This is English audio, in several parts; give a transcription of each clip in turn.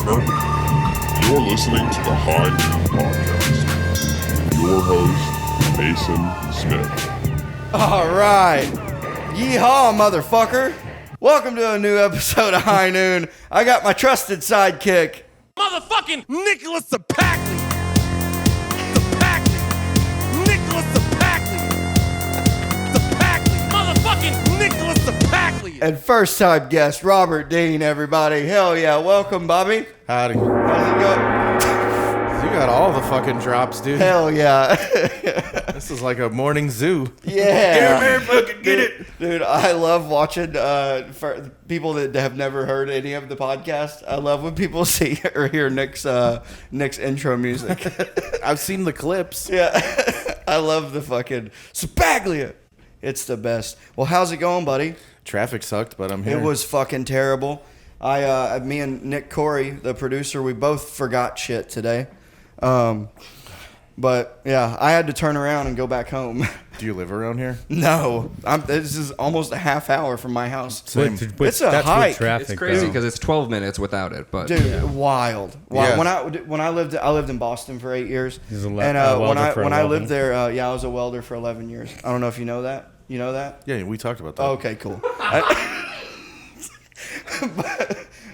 partner. You're listening to the High Noon Podcast with your host, Mason Smith. All right. Yeehaw, motherfucker. Welcome to a new episode of High Noon. I got my trusted sidekick, motherfucking Nicholas Ceppaglia. Nicholas Ceppaglia. Motherfucking Nicholas Ceppaglia. and first-time guest, Robert Dean, everybody. Hell yeah. Welcome, Bobby. Howdy. How's it going? You got all the fucking drops, dude. Hell yeah. This is like a morning zoo. Yeah. Get it, man, fucking get it. Dude, I love watching for people that have never heard any of the podcast. I love when people see or hear Nick's intro music. I've seen the clips. Yeah. I love the fucking Ceppaglia. It's the best. Well, how's it going, buddy? Traffic sucked, but I'm here. It was fucking terrible. Me and Nick Corey, the producer, we both forgot shit today. But yeah, I had to turn around and go back home. Do you live around here? No, this is almost a half hour from my house. Same. It's a hike. It's crazy because it's 12 minutes without it, but Dude, wild. Yeah. When I lived in Boston for 8 years, and when I lived there, I was a welder for 11 years. I don't know if you know that. You know that? Yeah, we talked about that. Oh, okay, cool.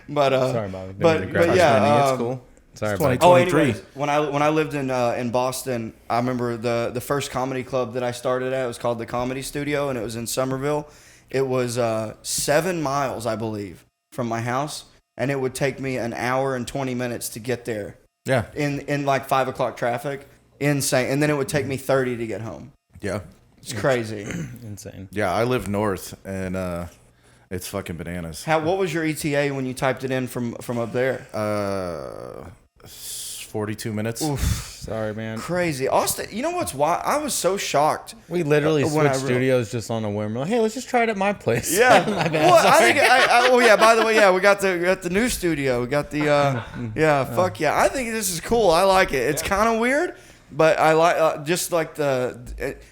but Sorry, Bobby. but yeah, It's cool. Sorry, It's Bobby. 2023. anyways, when I lived in Boston, I remember the first comedy club that I started at was called the Comedy Studio, and it was in Somerville. It was 7 miles, I believe, from my house, and it would take me an hour and 20 minutes to get there. Yeah. In like 5 o'clock traffic, insane, and then it would take me 30 to get home. Yeah. It's crazy. Insane. Yeah, I live north, and it's fucking bananas. What was your ETA when you typed it in from up there? 42 minutes. Oof. Sorry, man. Crazy. Austin, you know what's why? I was so shocked. We literally when I switched studios just on a whim. We're like, hey, let's just try it at my place. Yeah. My bad. Well, Sorry. oh yeah. By the way, yeah, we got the new studio. We got the fuck yeah. I think this is cool. I like it. It's kind of weird, but I like just like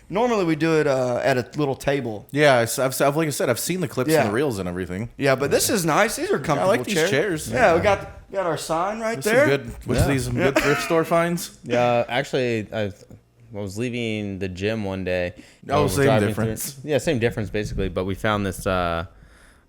normally we do it at a little table. Yeah, I've like I said, I've seen the clips Yeah. and the reels and everything. Yeah, but this is nice. These are comfortable. I like these chairs. Yeah, we got our sign right there. Some good thrift store finds. Yeah, actually, I was leaving the gym one day. Oh, We're same driving difference. Same difference, basically. But we found this. I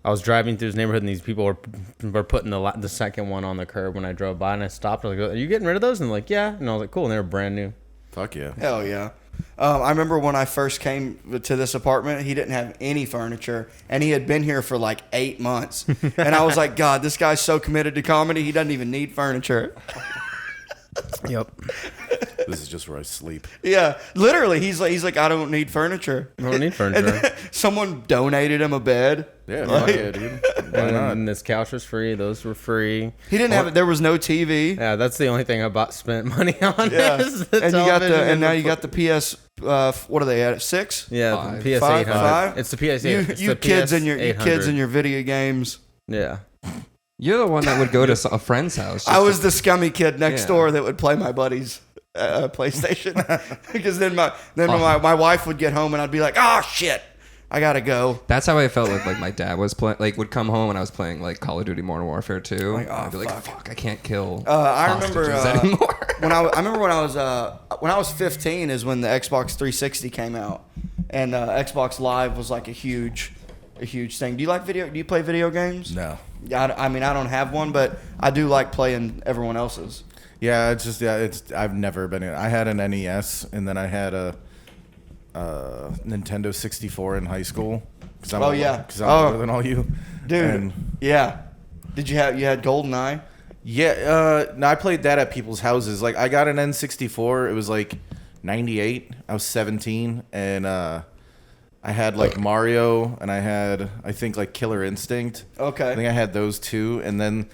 was driving through this neighborhood, and these people were putting the second one on the curb when I drove by, and I stopped. I was like, "Are you getting rid of those?" And they're like, "Yeah." And I was like, "Cool." And they were brand new. Fuck yeah. Hell yeah. I remember when I first came to this apartment, he didn't have any furniture, and he had been here for like 8 months. And I was like, God, this guy's so committed to comedy, he doesn't even need furniture. Yep. This is just where I sleep. Yeah, literally, he's like, I don't need furniture. I don't need And furniture. then someone donated him a bed. Yeah, fuck yeah, dude. Why not? And this couch was free. Those were free. He didn't have it. There was no TV. Yeah, that's the only thing I spent money on. Yeah, is the and you got television and now the you got the PS. What are they at? 6? Yeah, Five. the PS Five? 800. Five? It's the PS 800. You kids and your video games. Yeah. you're the one that would go to a friend's house. I was the scummy kid next Yeah. door that would play my buddies' PlayStation because then my wife would get home and I'd be like, oh shit, I gotta go. That's how I felt like my dad was playing. Like would come home and I was playing like Call of Duty Modern Warfare 2. Like, oh, I'd be like, fuck. I can't kill. I remember hostages anymore. I remember when I was 15 is when the Xbox 360 came out, and Xbox Live was like a huge thing. Do you play video games? No. Yeah, I mean I don't have one, but I do like playing everyone else's. Yeah, I've never been in. I had an NES, and then I had a Nintendo 64 in high school. Because I'm older than all you, Dude. And, Yeah. You had GoldenEye? yeah, no, I played that at people's houses. Like I got an N64. It was like 98. I was 17, and I had like Mario, and I had I think like Killer Instinct. Okay. I think I had those two, and then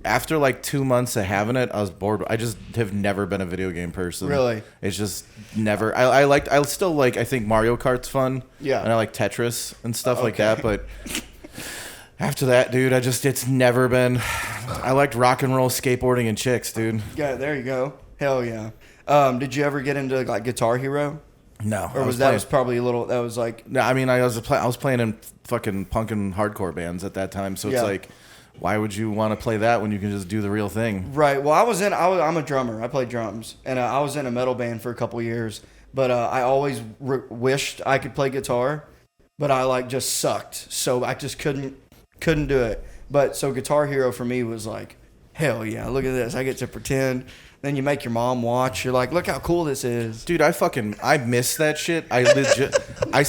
after like 2 months of having it, I was bored. I just have never been a video game person. Really? It's just never. I still like. I think Mario Kart's fun. Yeah. And I like Tetris and stuff like Okay. that. But after that, dude, it's never been. I liked rock and roll, skateboarding, and chicks, dude. Yeah, there you go. Hell yeah. Did you ever get into like Guitar Hero? No. Or was probably a little? That was like. No, I mean, I was playing in fucking punk and hardcore bands at that time. So it's Yeah. like why would you want to play that when you can just do the real thing? Right. Well, I'm a drummer. I play drums, and I was in a metal band for a couple years. But I always wished I could play guitar, but I like just sucked. So I just couldn't do it. But so Guitar Hero for me was like, hell yeah, look at this. I get to pretend. Then you make your mom watch. You're like, look how cool this is. Dude, I miss that shit. I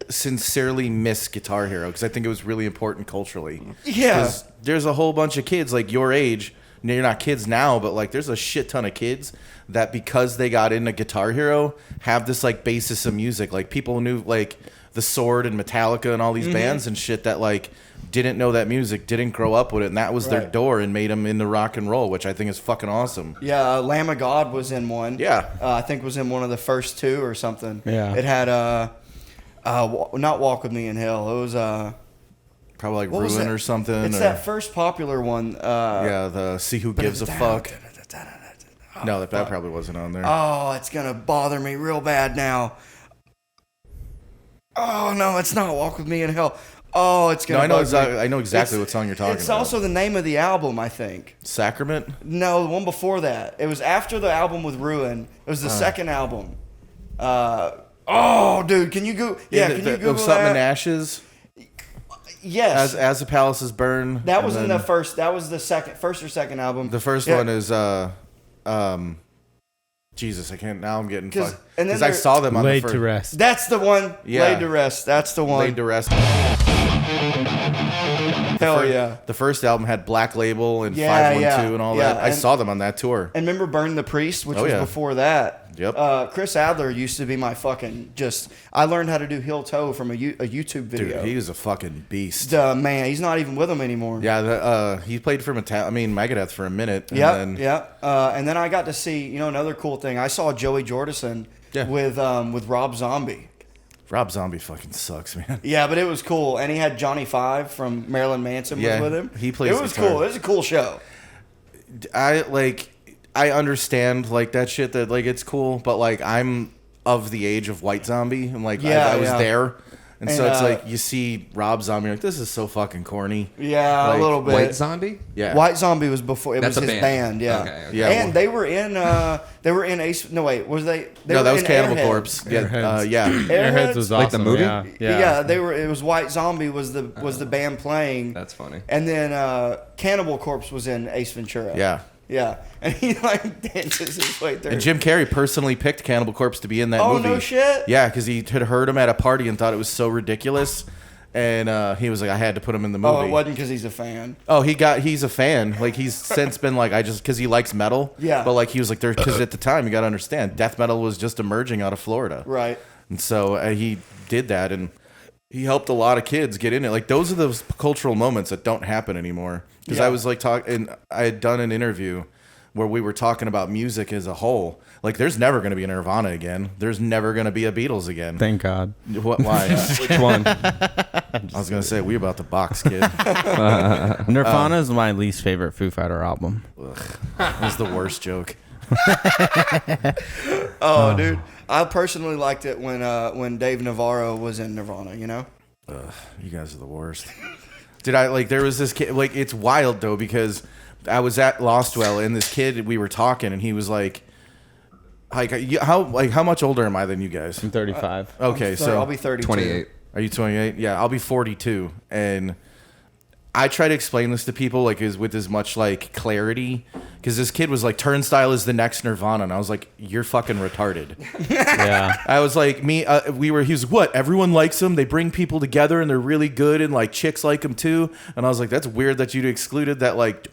sincerely miss Guitar Hero because I think it was really important culturally. Yeah. 'Cause there's a whole bunch of kids like your age. You're not kids now, but like there's a shit ton of kids that because they got into Guitar Hero have this like basis of music. Like people knew like The Sword and Metallica and all these bands and shit that like didn't know that music, didn't grow up with it, and that was their door and made them into rock and roll, which I think is fucking awesome. Yeah, Lamb of God was in one. Yeah. I think was in one of the first two or something. Yeah. It had not Walk With Me in Hell. It was Probably like what was Ruin that? or something. It's or, that first popular one. yeah, the See Who Gives a Fuck. No, that fuck. probably wasn't on there. Oh, it's gonna bother me real bad now. Oh no, it's not Walk With Me in Hell. Oh, it's No, gonna. I know exactly what song you're talking It's about. also the name of the album, I think. Sacrament? No, the one before that. It was after the album with Ruin. It was the second album. Oh, dude, can you go? Yeah, can you Google Something in that? Ashes? Yes, As the Palaces Burn. that was and in then the first. That was the first or second album. The first Yeah. one is Jesus, I can't now I'm getting 'Cause- fucked. and then Because I there- saw them on the Laid first to rest. That's the one. Yeah. Laid to Rest. That's the one. Laid to Rest. Hell yeah. The first album had Black Label and Yeah, 512 yeah, and all yeah, that. I and- saw them on that tour. And remember Burn the Priest, which Oh, was yeah. before that. Yep. Chris Adler used to be my fucking I learned how to do heel toe from a YouTube video. Dude, he was a fucking beast. Man, he's not even with them anymore. Yeah, he played for Megadeth for a minute. And Yeah, then, yeah. And then I got to see, another cool thing. I saw Joey Jordison Yeah. with Rob Zombie. Rob Zombie fucking sucks, man. Yeah, but it was cool. And he had Johnny Five from Marilyn Manson Yeah, was with him. he plays It was guitar. cool. It was a cool show. I understand like that shit that like it's cool, but like I'm of the age of White Zombie and like Yeah, I was yeah. there. And so And, it's like you see Rob Zombie, you're like, this is so fucking corny. Yeah, Like, a little bit. White Zombie? Yeah. White Zombie was before. It That's was a his band. Yeah. Okay, okay. Yeah, And well- they were in Ace. No wait, was they? They No, were that was in Cannibal Airheads. Corpse. Yeah, Airheads. yeah. Airheads was awesome. Like the movie? Yeah. Yeah, they were. It was White Zombie was the band playing. That's funny. And then Cannibal Corpse was in Ace Ventura. Yeah. Yeah, and he like dances his way through. And Jim Carrey personally picked Cannibal Corpse to be in that Oh, movie. no shit? Yeah, because he had heard him at a party and thought it was so ridiculous. And he was like, I had to put him in the movie. Oh, it wasn't because he's a fan. Oh, he's a fan. Like he's since been like, because he likes metal. Yeah. But like he was like, because at the time you got to understand, death metal was just emerging out of Florida. Right. And so he did that, and he helped a lot of kids get in it. Like those are those cultural moments that don't happen anymore. Because Yeah. I was like and I had done an interview where we were talking about music as a whole. Like there's never going to be a Nirvana again. There's never going to be a Beatles again. Thank God. Why? Which one? I was going to say we about the box, kid. Nirvana is my least favorite Foo Fighter album. That was the worst joke. Oh, dude, I personally liked it when Dave Navarro was in Nirvana. You guys are the worst. There was this kid, like, it's wild though, because I was at Lostwell and this kid, we were talking and he was like how much older am I than you guys? I'm 35. Okay, so I'll be 32. 28. Are you 28? Yeah, I'll be 42. And I try to explain this to people with as much like clarity, because this kid was like, Turnstile is the next Nirvana, and I was like, you're fucking retarded. Yeah. I was like, he was what? Everyone likes them. They bring people together and they're really good, and like chicks like them too. And I was like, that's weird that you'd excluded that like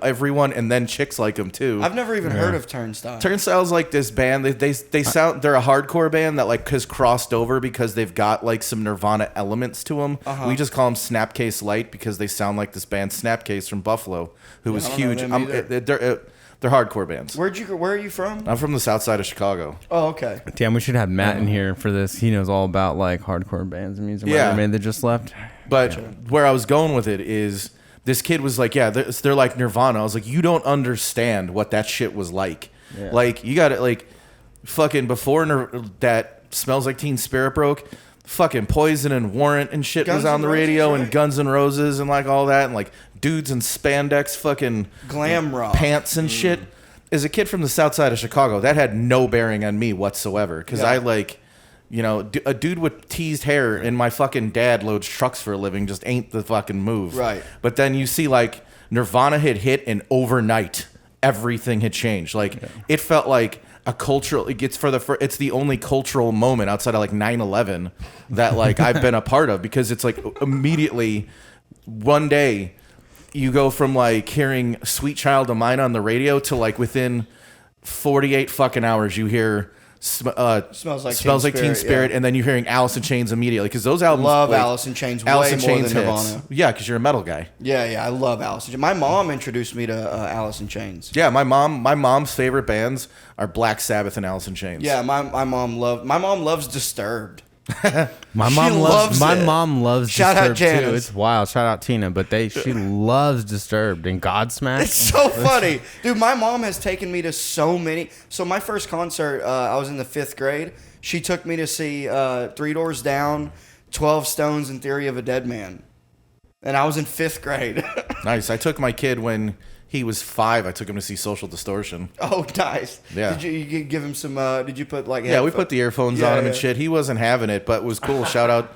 everyone and then chicks like them too. I've never even heard of Turnstile. Turnstile's like this band. They're a hardcore band that like has crossed over because they've got like some Nirvana elements to them. We just call them Snapcase Light because they sound like this band Snapcase from Buffalo, who was I don't know huge. them either. They're hardcore bands. Where are you from? I'm from the south side of Chicago. Oh, okay. Damn, we should have Matt in here for this. He knows all about like hardcore bands and music. Yeah. Man, that just left. But where I was going with it is this kid was like, yeah, they're like Nirvana. I was like, you don't understand what that shit was like. Yeah. Like, you got it, like, fucking before that Smells Like Teen Spirit broke, fucking Poison and Warrant and shit Guns was on N' the Roses, radio, right? and Guns N' Roses and like all that, and like dudes in spandex fucking Glam rock. pants and shit. As a kid from the south side of Chicago, that had no bearing on me whatsoever, because Yeah. I like, you know, a dude with teased hair and my fucking dad loads trucks for a living just ain't the fucking move. Right. But then you see like Nirvana had hit, and overnight everything had changed. Like it felt like a cultural. It's the only cultural moment outside of like 9/11 that like I've been a part of, because it's like immediately one day you go from like hearing "Sweet Child of Mine" on the radio to like within 48 fucking hours you hear Smells Like Teen Spirit, yeah. and then you're hearing Alice in Chains immediately, because those albums Love like, Alice in Chains Alice way in more Chains than hits. Nirvana. Yeah, because you're a metal guy. Yeah, I love Alice in Chains. My mom introduced me to Alice in Chains. Yeah, my mom's favorite bands are Black Sabbath and Alice in Chains. Yeah, my mom loves Disturbed. My She mom loves it. loves Shout out Disturbed too. Janice. It's wild. Shout out Tina, but she loves Disturbed and Godsmack. It's so funny. Dude, my mom has taken me to so many. So my first concert, I was in the 5th grade. She took me to see 3 Doors Down, 12 Stones, and Theory of a Dead Man. And I was in 5th grade. Nice. I took my kid when he was 5. I took him to see Social Distortion. Oh, nice. Yeah. Did you give him some, did you put like Yeah, we put the earphones Yeah, on him and yeah. shit. He wasn't having it, but it was cool. Shout out.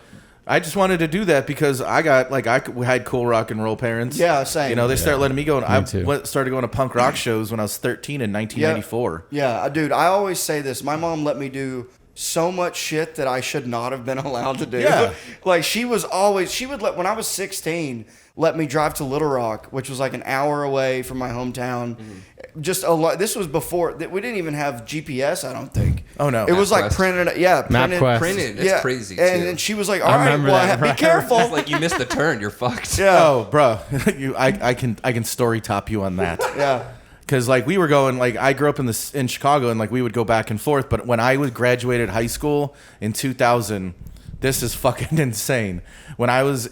I just wanted to do that because I had cool rock and roll parents. Yeah, same. You know, they started letting me go. And I too. started going to punk rock shows when I was 13 in 1994. Yeah, dude, I always say this. My mom let me do so much shit that I should not have been allowed to do. Yeah. Like she would when I was 16, let me drive to Little Rock, which was like an hour away from my hometown. Just a lot. This was before that we didn't even have GPS, I don't think. Oh, no. It was like MapQuest. printed. Yeah, MapQuest. Printed. That's crazy, too. And then she was like, "All right, remember well, that, be right. careful." It's like you missed the turn, you're fucked. Yeah, Oh, bro. I can story top you on that. yeah. Because like we were going, like I grew up in Chicago, and like we would go back and forth. But when I graduated high school in 2000, this is fucking insane. When I was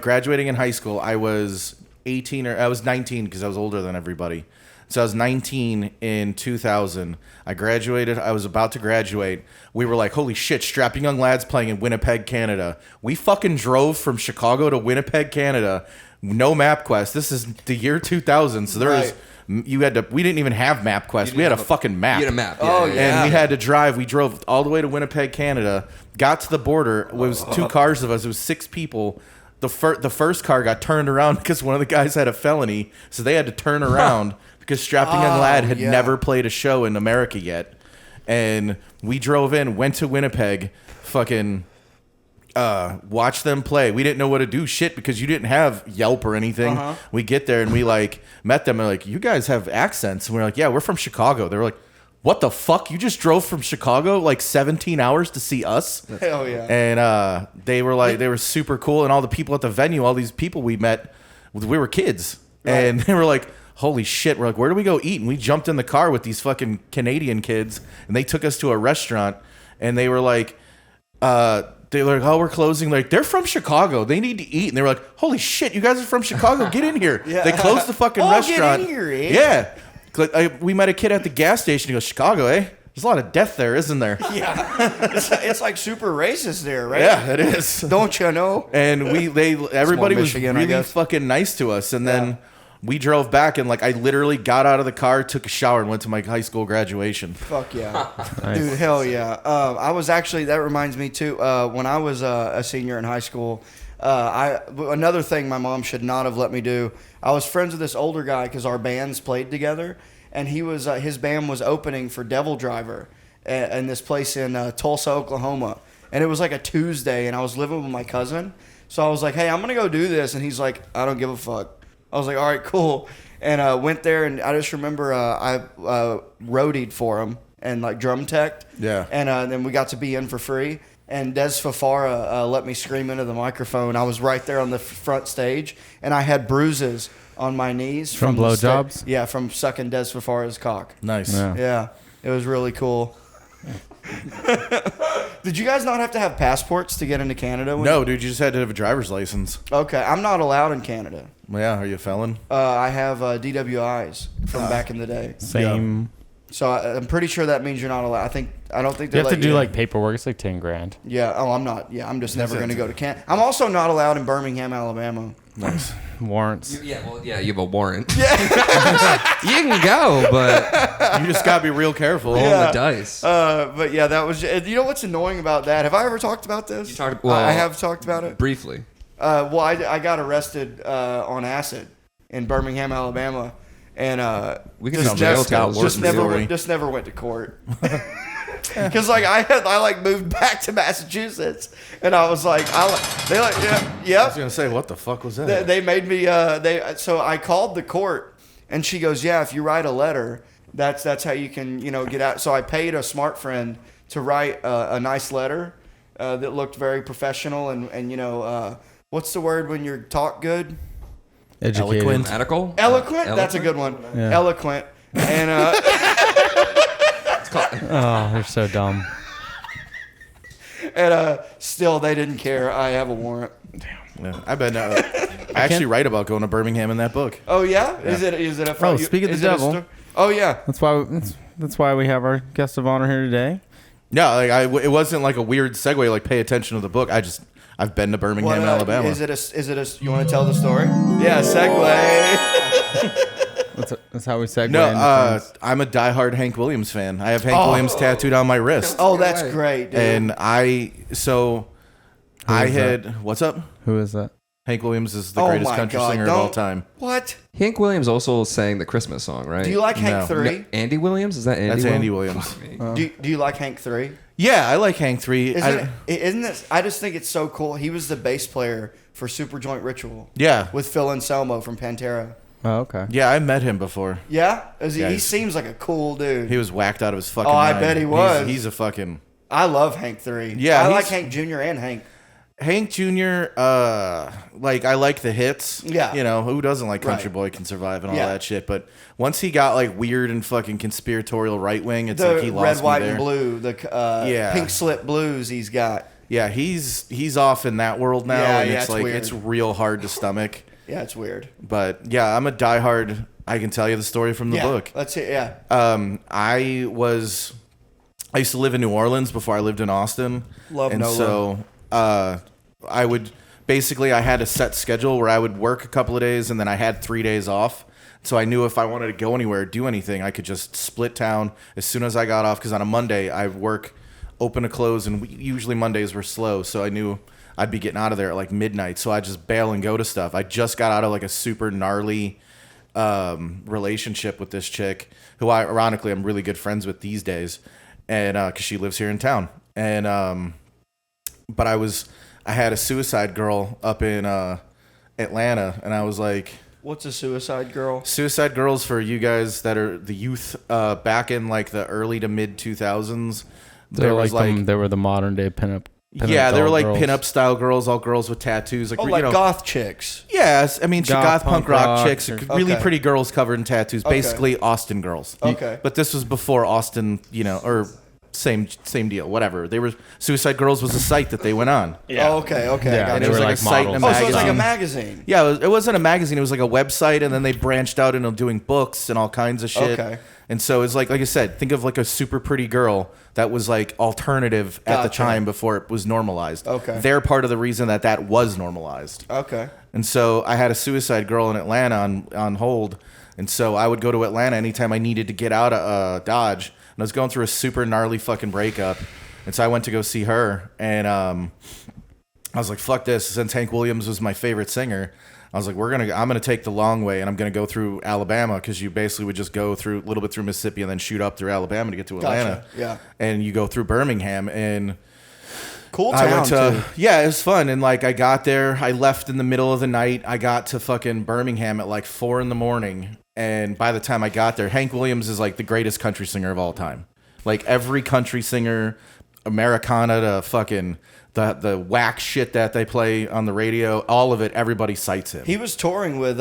graduating in high school, I was 18 or I was 19 because I was older than everybody. So I was 19 in 2000. I graduated. I was about to graduate. We were like, holy shit, strapping young lads playing in Winnipeg, Canada. We fucking drove from Chicago to Winnipeg, Canada. No MapQuest. This is the year 2000. So there was. Right. We didn't even have MapQuest. We had a fucking map. You had a map. Oh, yeah. yeah. And we had to drive. We drove all the way to Winnipeg, Canada. Got to the border. It was 2 cars of us. It was 6 people. The first car got turned around because one of the guys had a felony, so they had to turn around because Strapping Young Lad had yeah. never played a show in America yet. And we drove in, went to Winnipeg, fucking watched them play. We didn't know what to do shit because you didn't have Yelp or anything. We get there and we like met them and like, you guys have accents. And we're like, yeah, we're from Chicago. They were like, what the fuck? You just drove from Chicago like 17 hours to see us? Hell yeah. And they were like, they were super cool. And all the people at the venue, all these people we met, we were kids. And they were like, holy shit. We're like, where do we go eat? And we jumped in the car with these fucking Canadian kids and they took us to a restaurant and they were like, they were like, oh, we're closing. Like, they're from Chicago. They need to eat. And they were like, holy shit, you guys are from Chicago. Get in here. Yeah. They closed the fucking Oh, get restaurant. in here, eh? Yeah. Like, we met a kid at the gas station. He goes, Chicago, eh? There's a lot of death there, isn't there? Yeah, it's like super racist there, right? Yeah, it is. Don't you know? And everybody was Michigan, I really guess. fucking nice to us. And then we drove back and like I literally got out of the car, took a shower, and went to my high school graduation. Fuck yeah, dude, hell yeah. I was actually, that reminds me too. When I was a senior in high school, another thing my mom should not have let me do. I was friends with this older guy because our bands played together, and he was his band was opening for Devil Driver in this place in Tulsa, Oklahoma, and it was like a Tuesday, and I was living with my cousin, so I was like, hey, I'm gonna go do this, and he's like, I don't give a fuck. I was like, all right, cool, and went there, and I just remember I roadied for him and like drum teched, Yeah. and then we got to be in for free. And Des Fafara let me scream into the microphone. I was right there on the front stage, and I had bruises on my knees From the blowjobs? yeah, from sucking Des Fafara's cock. Nice. Yeah. Yeah, it was really cool. Did you guys not have to have passports to get into Canada? No, dude, you just had to have a driver's license. Okay, I'm not allowed in Canada. Yeah, are you a felon? I have DWIs from back in the day. Same. So I'm pretty sure that means you're not allowed. I don't think You they have to let do like paperwork. It's like 10 grand. Yeah. Oh, I'm not. Yeah, I'm just never going to go to Canton. I'm also not allowed in Birmingham, Alabama. Nice. Warrants. you have a warrant. Yeah. You can go, but You just gotta be real careful. roll the dice. But yeah, that was. You know what's annoying about that? Have I ever talked about this? You talked- I have talked about it. Briefly. Well, I got arrested on acid in Birmingham, Alabama, and We can just tell jail never, tales. just never went to court. Because like I moved back to Massachusetts, and I was like I was gonna say, what the fuck was that? they made me so I called the court, and she goes, yeah, if you write a letter, that's how you can get out. So I paid a smart friend to write a nice letter that looked very professional and what's the word when you talk good? Educated. Grammatical? Eloquent. That's a good one. Yeah. Eloquent. And Oh, they're so dumb. still they didn't care. I have a warrant. Yeah, I bet. I actually write about going to Birmingham in that book. Oh yeah? Is it a Oh, speak of the is it a devil. oh yeah. That's why we have our guest of honor here today. Yeah, like it wasn't like a weird segue. Like pay attention to the book. I've been to Birmingham, Alabama. Is it a you want to tell the story? Yeah, segue. That's how we segue. No, into things. I'm a diehard Hank Williams fan. I have Hank Williams tattooed on my wrist. Oh, that's great, dude. And what's up? Who is that? Hank Williams is the Oh greatest my country God, singer of all don't- time. What? Hank Williams also sang the Christmas song, right? Do you like Hank No. 3? Andy Williams? Is that Andy That's Andy Williams? Williams. Do you like Hank 3? Yeah, I like Hank 3. Isn't this? I just think it's so cool. He was the bass player for Super Joint Ritual. Yeah. With Phil Anselmo from Pantera. Oh, okay. Yeah, I met him before. Yeah? Yeah, He he's- seems like a cool dude. He was whacked out of his fucking Oh, I mind. bet he was. He's a fucking... I love Hank 3. Yeah, I like he's- Hank Jr. and Hank. Hank Jr., I like the hits. Yeah. Who doesn't like Country Right. Boy Can Survive and all Yeah. that shit? But once he got like weird and fucking conspiratorial right wing, it's The like he red, lost white, me there. and blue. The Yeah. pink slip blues he's got. Yeah, he's off in that world now, Yeah, and yeah, it's it's like weird. it's real hard to stomach. Yeah, it's weird. But yeah, I'm a diehard. I can tell you the story from the Yeah, book. let's hear. Yeah. I used to live in New Orleans before I lived in Austin. Love and Nola. so I had a set schedule where I would work a couple of days and then I had 3 days off. So I knew if I wanted to go anywhere, do anything, I could just split town as soon as I got off. Because on a Monday I work open to close, and usually Mondays were slow. So I knew I'd be getting out of there at like midnight. So I just bail and go to stuff. I just got out of like a super gnarly relationship with this chick who ironically I'm really good friends with these days, and because she lives here in town. And but I had a suicide girl up in Atlanta, and I was like, What's a suicide girl? suicide girls, for you guys that are the youth, back in like the early to mid 2000s, They're like they were the modern day pinup. yeah, they were doll like girls. pinup style girls, all girls with tattoos, like, Oh, like goth. goth chicks. Yes, I mean, goth punk rock chicks, or- really Okay. pretty girls covered in tattoos, Okay. basically Austin girls. Okay. But this was before Austin, or same deal, whatever. They were Suicide Girls was a site that they went on. Yeah. Oh, okay. Yeah, I got and they it was were like like a site and a models. Oh, so it's like a magazine. magazine. Yeah, it wasn't a magazine. It was like a website, and then they branched out into doing books and all kinds of shit. Okay. And so it's like I said, think of like a super pretty girl that was like alternative at the Gotcha. time before it was normalized. Okay. They're part of the reason that was normalized. Okay. And so I had a suicide girl in Atlanta on hold. And so I would go to Atlanta anytime I needed to get out of Dodge. And I was going through a super gnarly fucking breakup. And so I went to go see her. And I was like, fuck this. Since Hank Williams was my favorite singer, I was like, I'm going to take the long way, and I'm going to go through Alabama, because you basically would just go through a little bit through Mississippi and then shoot up through Alabama to get to Atlanta. Gotcha. Yeah. And you go through Birmingham, and Cool I town, went too. to, yeah, it was fun. And like I got there, I left in the middle of the night. I got to fucking Birmingham at like 4 a.m. And by the time I got there, Hank Williams is like the greatest country singer of all time. Like every country singer, Americana to fucking the whack shit that they play on the radio, all of it, everybody cites him. He was touring with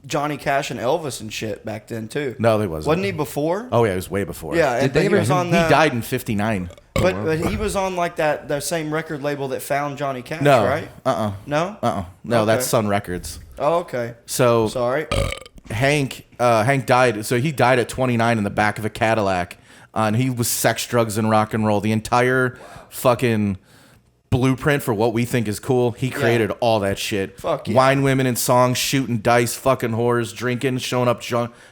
Johnny Cash and Elvis and shit back then, too. No, they wasn't. Wasn't he before? Oh yeah, it was way before. Yeah, Did and they he ever- was on He that. died in '59. But he was on like the same record label that found Johnny Cash, No, right? No? no, Okay. that's Sun Records. Oh, okay. So Sorry. Hank died. So he died at 29 in the back of a Cadillac. And he was sex, drugs, and rock and roll. The entire fucking blueprint for what we think is cool. He created all that shit. Fuck yeah. Wine, women, and songs, shooting dice, fucking whores, drinking, showing up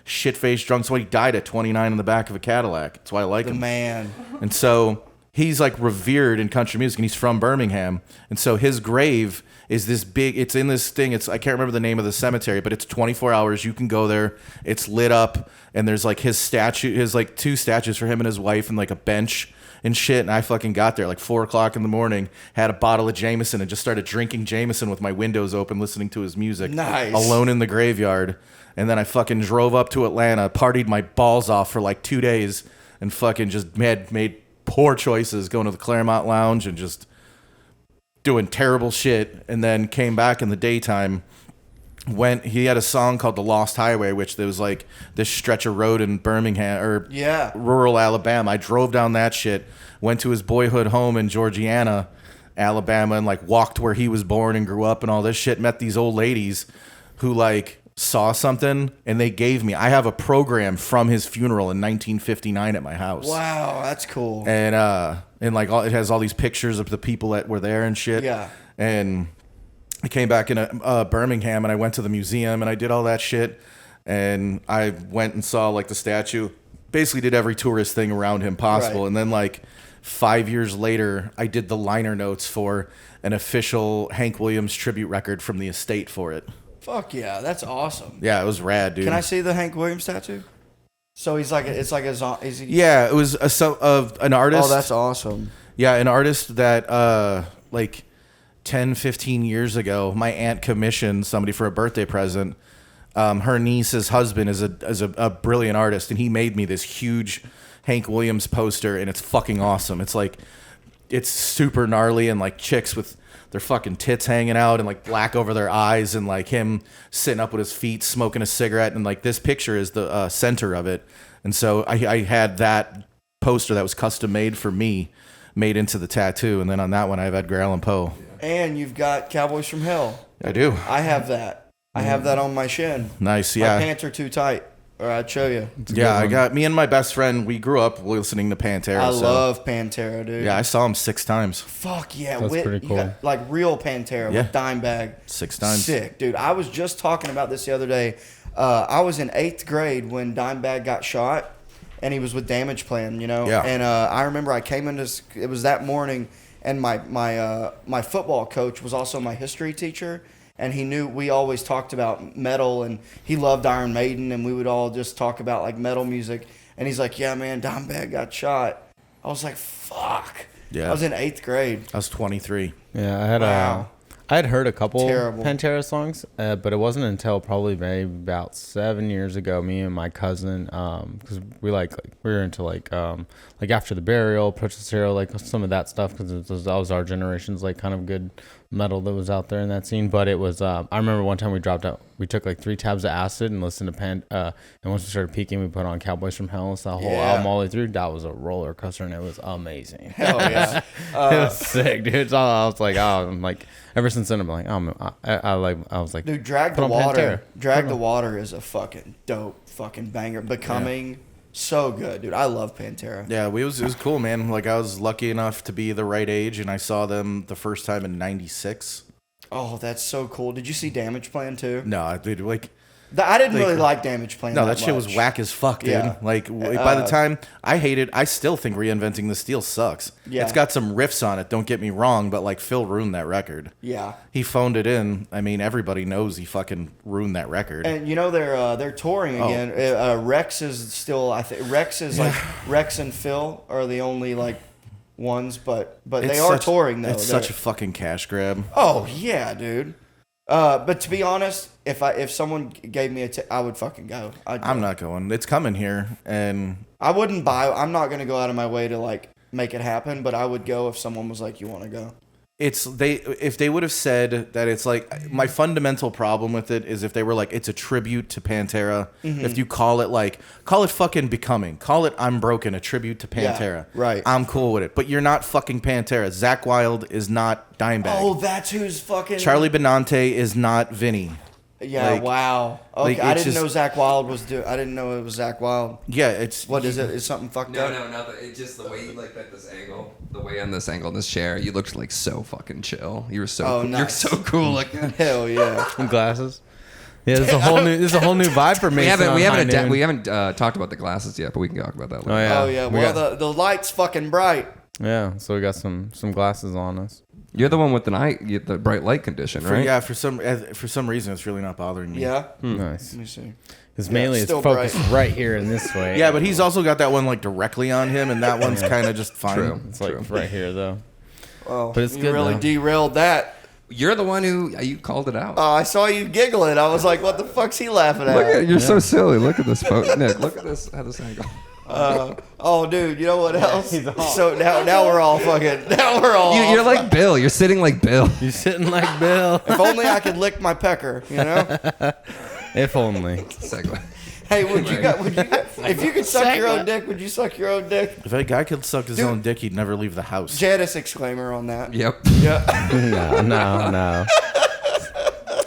shit-faced drunk. So he died at 29 in the back of a Cadillac. That's why I like him. Man. And so he's like revered in country music, and he's from Birmingham. And so his grave is this big, it's in this thing, I can't remember the name of the cemetery, but it's 24 hours. You can go there. It's lit up, and there's like his statue, his like 2 statues for him and his wife, and like a bench and shit. And I fucking got there like 4 o'clock in the morning, had a bottle of Jameson, and just started drinking Jameson with my windows open, listening to his music. Nice. Alone in the graveyard. And then I fucking drove up to Atlanta, partied my balls off for like 2 days, and fucking just made poor choices, going to the Claremont Lounge and just doing terrible shit. And then came back in the daytime. He had a song called The Lost Highway, which there was like this stretch of road in Birmingham or rural Alabama. I drove down that shit, went to his boyhood home in Georgiana, Alabama, and like walked where he was born and grew up and all this shit. Met these old ladies who like saw something, and they gave me, I have a program from his funeral in 1959 at my house. Wow, that's cool. And like it has all these pictures of the people that were there and shit. Yeah. And I came back in Birmingham, and I went to the museum, and I did all that shit. And I went and saw like the statue, basically did every tourist thing around him possible. Right. And then like 5 years later, I did the liner notes for an official Hank Williams tribute record from the estate for it. Fuck yeah, that's awesome. Yeah, it was rad, dude. Can I see the Hank Williams tattoo? So he's like, it's like a, is he? Yeah, it was an artist. Oh, that's awesome. Yeah, an artist that like 10, 15 years ago, my aunt commissioned somebody for a birthday present. Her niece's husband is a brilliant artist, and he made me this huge Hank Williams poster, and it's fucking awesome. It's like, it's super gnarly, and like chicks with their fucking tits hanging out and like black over their eyes, and like him sitting up with his feet smoking a cigarette, and like this picture is the center of it. And so I had that poster that was custom made for me made into the tattoo, and then on that one I have Edgar Allan Poe. And you've got Cowboys from Hell. I do. I have that. I have that on my shin. Nice, yeah. My pants are too tight, or I'd show you. Yeah, I got me and my best friend. We grew up listening to Pantera. I love Pantera, dude. Yeah, I saw him 6 times. Fuck yeah, That's pretty cool. You got, like real Pantera with Dimebag. 6 times. Sick, dude. I was just talking about this the other day. I was in 8th grade when Dimebag got shot, and he was with Damage Plan, you know. Yeah. And I remember I came into, it was that morning, and my football coach was also my history teacher. And he knew we always talked about metal, and he loved Iron Maiden, and we would all just talk about like metal music. And he's like, "Yeah, man, Dimebag got shot." I was like, "Fuck." Yeah. I was in 8th grade. I was 23. Yeah, I had heard a couple Terrible. Pantera songs, but it wasn't until probably maybe about 7 years ago, me and my cousin, because we were into like After the Burial, Purchase Hero, like some of that stuff, because that was our generation's like kind of good metal that was out there in that scene. But it was I remember one time we took like 3 tabs of acid and listened to and once we started peaking, we put on Cowboys from Hell. It's the whole album all the way through. That was a roller coaster, and it was amazing. Hell yeah. It was sick, dude. So I was like, I'm like, ever since then I'm like, I was like, Dude, Drag put the on Water. Pantera. Drag the Water is a fucking dope fucking banger. Becoming so good, dude. I love Pantera. Yeah, it was cool, man. Like I was lucky enough to be the right age, and I saw them the first time in '96. Oh, that's so cool. Did you see Damage Plan too? No, dude, like I didn't really like Damage Plan. no, that shit was much. whack as fuck, dude. Yeah. Like by the time I still think Reinventing the Steel sucks. Yeah. It's got some riffs on it. Don't get me wrong, but like Phil ruined that record. Yeah. He phoned it in. I mean, everybody knows he fucking ruined that record. And you know they're touring again. Rex is still. I think Rex is like Rex and Phil are the only like ones, but they are touring though. It's such a fucking cash grab. Oh yeah, dude. But to be honest, if someone gave me I would fucking go. I'm not going. It's coming here, and I wouldn't buy. I'm not gonna go out of my way to like make it happen, but I would go if someone was like, "You want to go?" If they would have said that it's like, my fundamental problem with it is if they were like, it's a tribute to Pantera. Mm-hmm. If you call it fucking Becoming, call it I'm Broken, a tribute to Pantera. Yeah, right. I'm cool with it, but you're not fucking Pantera. Zakk Wylde is not Dimebag. Oh, that's who's fucking. Charlie Benante is not Vinny. Yeah, Like- wow. Okay, like, I it's didn't know just- Zach Wild was I didn't know it was Zach Wild. Yeah, it's What is it? Is something fucked No, up? no, nothing. It's just the way you like at this angle, the way on this angle in this chair, you looked like so fucking chill. You were so Oh, cool. You're nice. so cool looking. Hell yeah. And glasses. Yeah, this is a whole new. This is a whole new vibe for me. We haven't talked about the glasses yet, but we can talk about that later. Oh yeah. Oh yeah. We Well, got- the light's fucking bright. yeah. So we got some glasses on us. You're the one with the bright light condition, right? yeah. For some reason, it's really not bothering me. Yeah. Nice. Let me see. Because mainly it's still focused bright. right here in this way. Yeah, but he's also got that one like directly on him, and that one's kind of just fine. True. It's like right here though. Oh, But it's you good, really though. derailed that. You're the one who you called it out. I saw you giggling. I was like, "What the fuck's he laughing at?" You're so silly. Look at this photo, Nick. Look at this. At this angle. Oh, dude, you know what else? So now we're all fucking. Now we're all. You're like Bill. You're sitting like Bill. You're sitting like Bill. If only I could lick my pecker, you know. If only. Segue. Hey, if you could suck your own dick, would you suck your own dick? If a guy could suck his own dick, he'd never leave the house. Janice exclaimer on that. Yep. Yeah. No.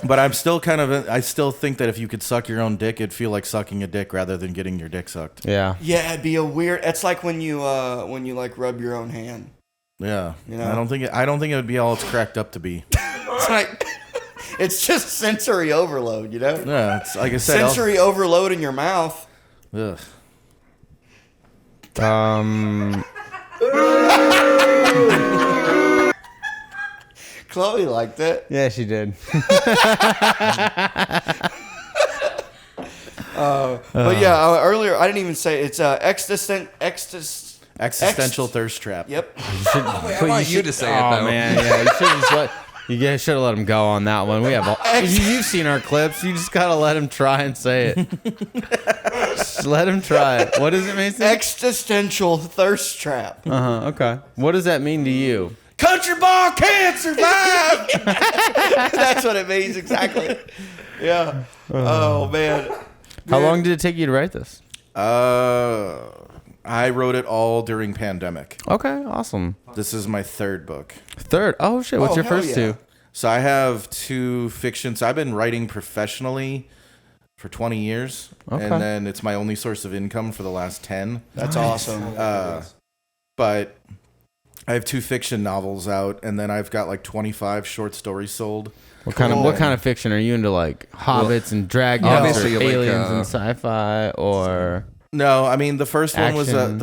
But I'm still I still think that if you could suck your own dick, it'd feel like sucking a dick rather than getting your dick sucked. Yeah. Yeah, it'd be a weird. It's like when you like rub your own hand. Yeah. You know? I don't think it would be all it's cracked up to be. It's like it's just sensory overload, you know. Yeah, it's like I said. Sensory overload in your mouth. Ugh. Chloe liked it. Yeah, she did. But yeah, earlier I didn't even say it's Existential thirst trap. Yep. I want you to say it though. Oh man, yeah. You should just let. You guys should have let him go on that one. We have all, you've seen our clips. You just gotta let him try and say it. Just let him try it. What does it mean? Existential thirst trap. Okay. What does that mean to you? Country bar can't survive. That's what it means exactly. Yeah. Oh man. How long did it take you to write this? I wrote it all during pandemic. Okay, awesome. This is my third book. Third. Oh shit. What's Oh, your hell first yeah. two? So I have two fictions. I've been writing professionally for 20 years, Okay. and then it's my only source of income for the last 10. That's awesome. But I have two fiction novels out, and then I've got like 25 short stories sold. What kind of fiction are you into? Like hobbits and dragons, Obviously, or like, aliens and sci-fi, or No, I mean the first one was Action.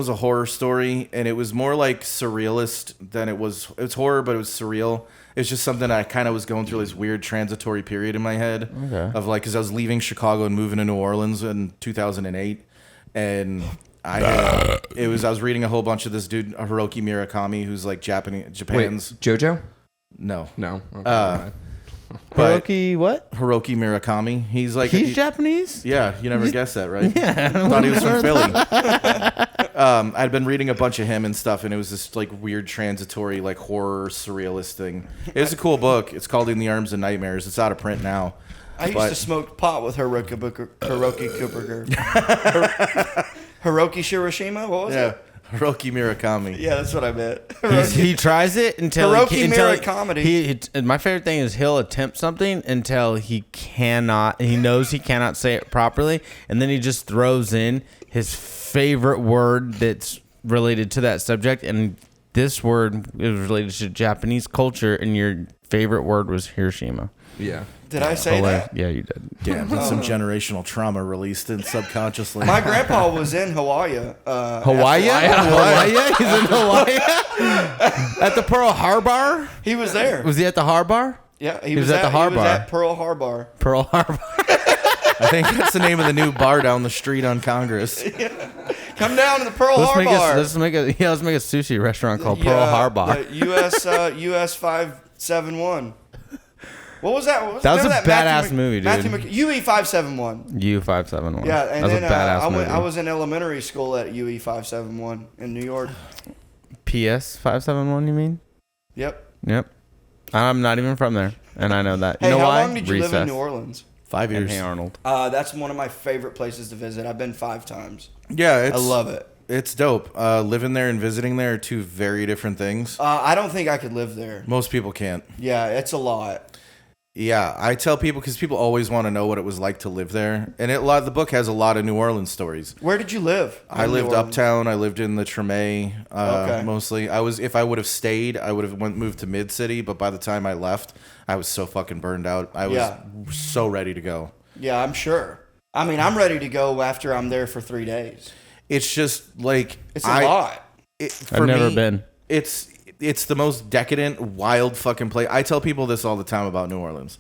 a horror story, and it was more like surrealist than it was. It's horror, but it was surreal. It's just something I kind of was going through this weird transitory period in my head of like, because I was leaving Chicago and moving to New Orleans in 2008, and I was reading a whole bunch of this dude Hiroki Murakami, who's like Japan's Wait, JoJo? no, No. Okay. but Hiroki, what? Hiroki Murakami. He's like He's Japanese? Yeah, you never guessed that, right? Yeah. Thought he was from Philly. I'd been reading a bunch of him and stuff, and it was this like weird transitory like horror surrealist thing. It was a cool book. It's called In the Arms of Nightmares. It's out of print now. I used but- to smoke pot with Hiroki Cooper. Hiroki Shirashima? What was Yeah, it? Hiroki Murakami. Yeah, that's what I meant. He tries it until Hiroki until Murakami. My favorite thing is he'll attempt something until he knows he cannot say it properly, and then he just throws in his favorite word that's related to that subject, and this word is related to Japanese culture, and your favorite word was Hiroshima. Yeah. Did I say that? Yeah, you did. Damn, that's some generational trauma released in subconsciously. My grandpa was in Hawaii. Hawaii? He's in Hawaii? At the Pearl Harbor? He was there. Was he at the Harbor? Yeah, He was at the Harbor. He was at Pearl Harbor. Pearl Harbor. I think that's the name of the new bar down the street on Congress. Come down to the Pearl Let's Harbor. make a sushi restaurant called Pearl Harbor. The US 571. What was that? That was remember a badass movie, dude. UE 571. U571. Yeah, and That's then a badass movie. I was in elementary school at UE 571 in New York. PS 571, you mean? Yep. Yep. I'm not even from there, and I know that. Hey, you know how why? long did you live in New Orleans? 5 years. Hey Arnold. That's one of my favorite places to visit. I've been 5 times. Yeah, I love it. It's dope. Living there and visiting there are two very different things. I don't think I could live there. Most people can't. Yeah, it's a lot. Yeah, I tell people because people always want to know what it was like to live there, and the book has a lot of New Orleans stories. Where did you live? I lived uptown. I lived in the Treme, mostly. If I would have stayed, I would have moved to Mid City. But by the time I left, I was so fucking burned out. I was so ready to go. Yeah, I'm sure. I mean, I'm ready to go after I'm there for 3 days. It's just like it's a lot. I've never been. It's the most decadent, wild fucking place. I tell people this all the time about New Orleans.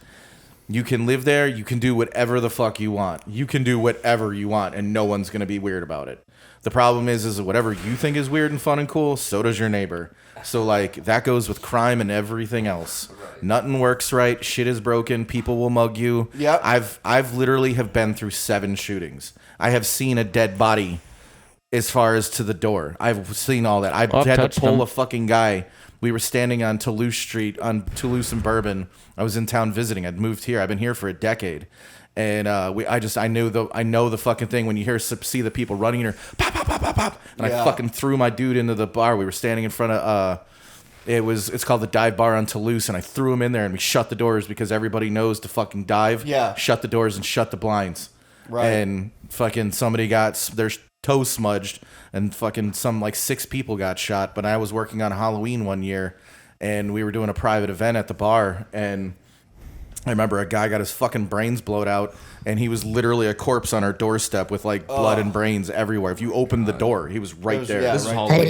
You can live there. You can do whatever the fuck you want. You can do whatever you want, and no one's going to be weird about it. The problem is that whatever you think is weird and fun and cool, so does your neighbor. So, like, that goes with crime and everything else. Right. Nothing works right. Shit is broken. People will mug you. Yep. I've literally have been through 7 shootings. I have seen a dead body as far as to the door. I've seen all that. I've had to pull a fucking guy. We were standing on Toulouse Street, on Toulouse and Bourbon. I was in town visiting. I'd moved here. I've been here for a decade. And I know the fucking thing when you see the people running here, pop, pop, pop, pop, pop. And I fucking threw my dude into the bar. We were standing in front of, it's called the Dive Bar on Toulouse. And I threw him in there and we shut the doors because everybody knows to fucking dive. Yeah. Shut the doors and shut the blinds. Right. And fucking somebody got their toe smudged and fucking 6 people got shot. But I was working on Halloween one year and we were doing a private event at the bar, and I remember a guy got his fucking brains blowed out, and he was literally a corpse on our doorstep with blood and brains everywhere. If you opened the door, he was right there. Yeah, This is right. Halloween.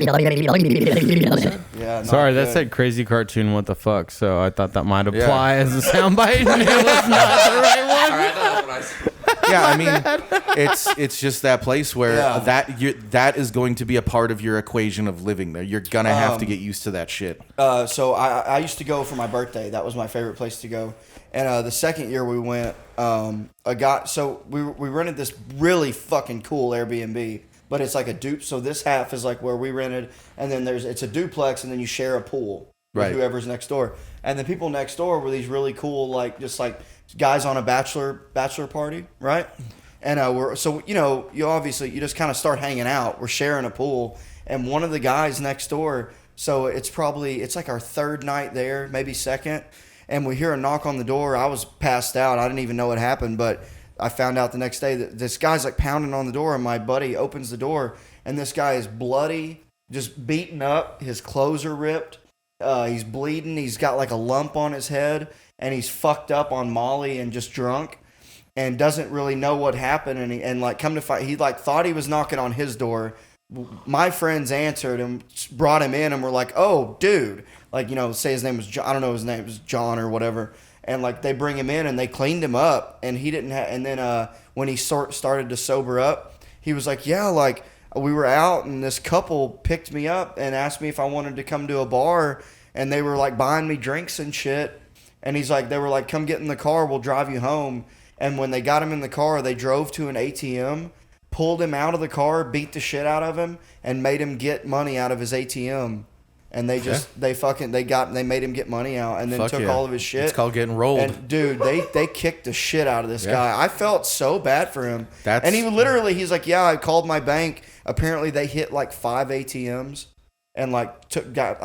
Yeah, Sorry, good. that said crazy cartoon. What the fuck? So I thought that might apply as a soundbite. It was not the right one. All right, that's what I said. Yeah, I mean, it's just that place where that is going to be a part of your equation of living there. You're gonna have to get used to that shit. So I used to go for my birthday. That was my favorite place to go. And the second year we went, we rented this really fucking cool Airbnb, but it's like a dupe. So this half is like where we rented, and then it's a duplex, and then you share a pool with whoever's next door. And the people next door were these really cool, just guys on a bachelor party, right? And you obviously you just kind of start hanging out. We're sharing a pool, and one of the guys next door. So it's like our third night there, maybe second. And we hear a knock on the door. I was passed out. I didn't even know what happened, but I found out the next day that this guy's pounding on the door, and my buddy opens the door, and this guy is bloody, just beaten up. His clothes are ripped. He's bleeding. He's got a lump on his head, and he's fucked up on Molly and just drunk, and doesn't really know what happened. And come to find, he thought he was knocking on his door. My friends answered and brought him in, and were like, "Oh, dude." Say his name was John. I don't know his name was John or whatever. And they bring him in and they cleaned him up, and he didn't have. And then when he started to sober up, he was like, "Yeah, we were out, and this couple picked me up and asked me if I wanted to come to a bar, and they were buying me drinks and shit." And he's like, they were like, "Come get in the car, we'll drive you home." And when they got him in the car, they drove to an ATM, pulled him out of the car, beat the shit out of him, and made him get money out of his ATM. And they made him get money out, and then took all of his shit. It's called getting rolled. And dude, they kicked the shit out of this guy. I felt so bad for him. And he's like, "Yeah, I called my bank. Apparently they hit 5 ATMs and I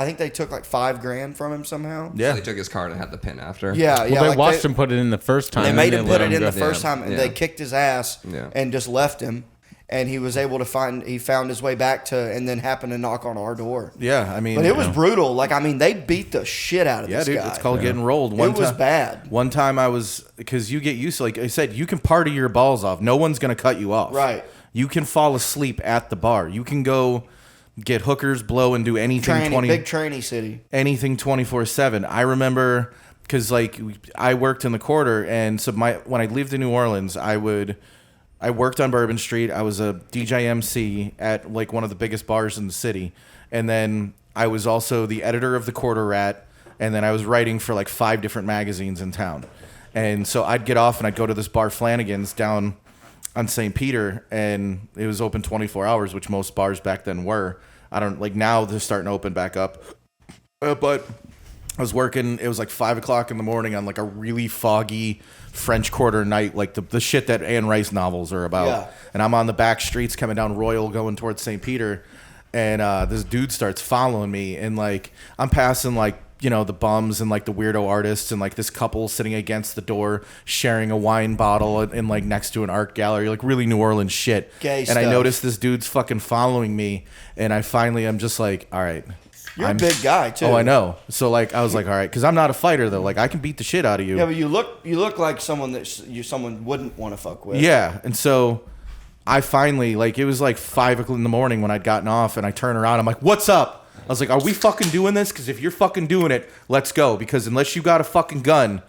think they took $5,000 from him somehow." Yeah. So they took his card and had the pin after. Yeah, Well, they watched him put it in the first time. They made him put it in the go. first time, and they kicked his ass and just left him. And he was able to found his way back and then happened to knock on our door. Yeah, I mean, but it was brutal. They beat the shit out of this guy. It's called getting rolled. It was bad. One time because you get used to, like I said, you can party your balls off. No one's going to cut you off. Right. You can fall asleep at the bar. You can go get hookers, blow, and do anything. Big tranny city. Anything 24/7. I remember because I worked in the quarter, and so when I lived in New Orleans, I worked on Bourbon Street. I was a DJ MC at one of the biggest bars in the city. And then I was also the editor of the Quarter Rat. And then I was writing for 5 different magazines in town. And so I'd get off and I'd go to this bar, Flanagan's, down on St. Peter. And it was open 24 hours, which most bars back then were. Now they're starting to open back up. But I was working, it was 5 o'clock in the morning on a really foggy French Quarter night, the shit that Anne Rice novels are about. Yeah. And I'm on the back streets coming down Royal going towards St. Peter, and this dude starts following me, and I'm passing the bums and like the weirdo artists and like this couple sitting against the door sharing a wine bottle and like next to an art gallery, like really New Orleans shit. Gay and stuff. I noticed this dude's fucking following me, and I finally am just like, all right. You're a big guy too. Oh, I know. So like I was like, all right, because I'm not a fighter though. Like I can beat the shit out of you. Yeah, but you look like someone that someone wouldn't want to fuck with. Yeah, and so I finally, like, it was like 5 o'clock in the morning when I'd gotten off, and I turn around, I'm like, what's up? I was like, are we fucking doing this? Because if you're fucking doing it, let's go. Because unless you got a fucking gun,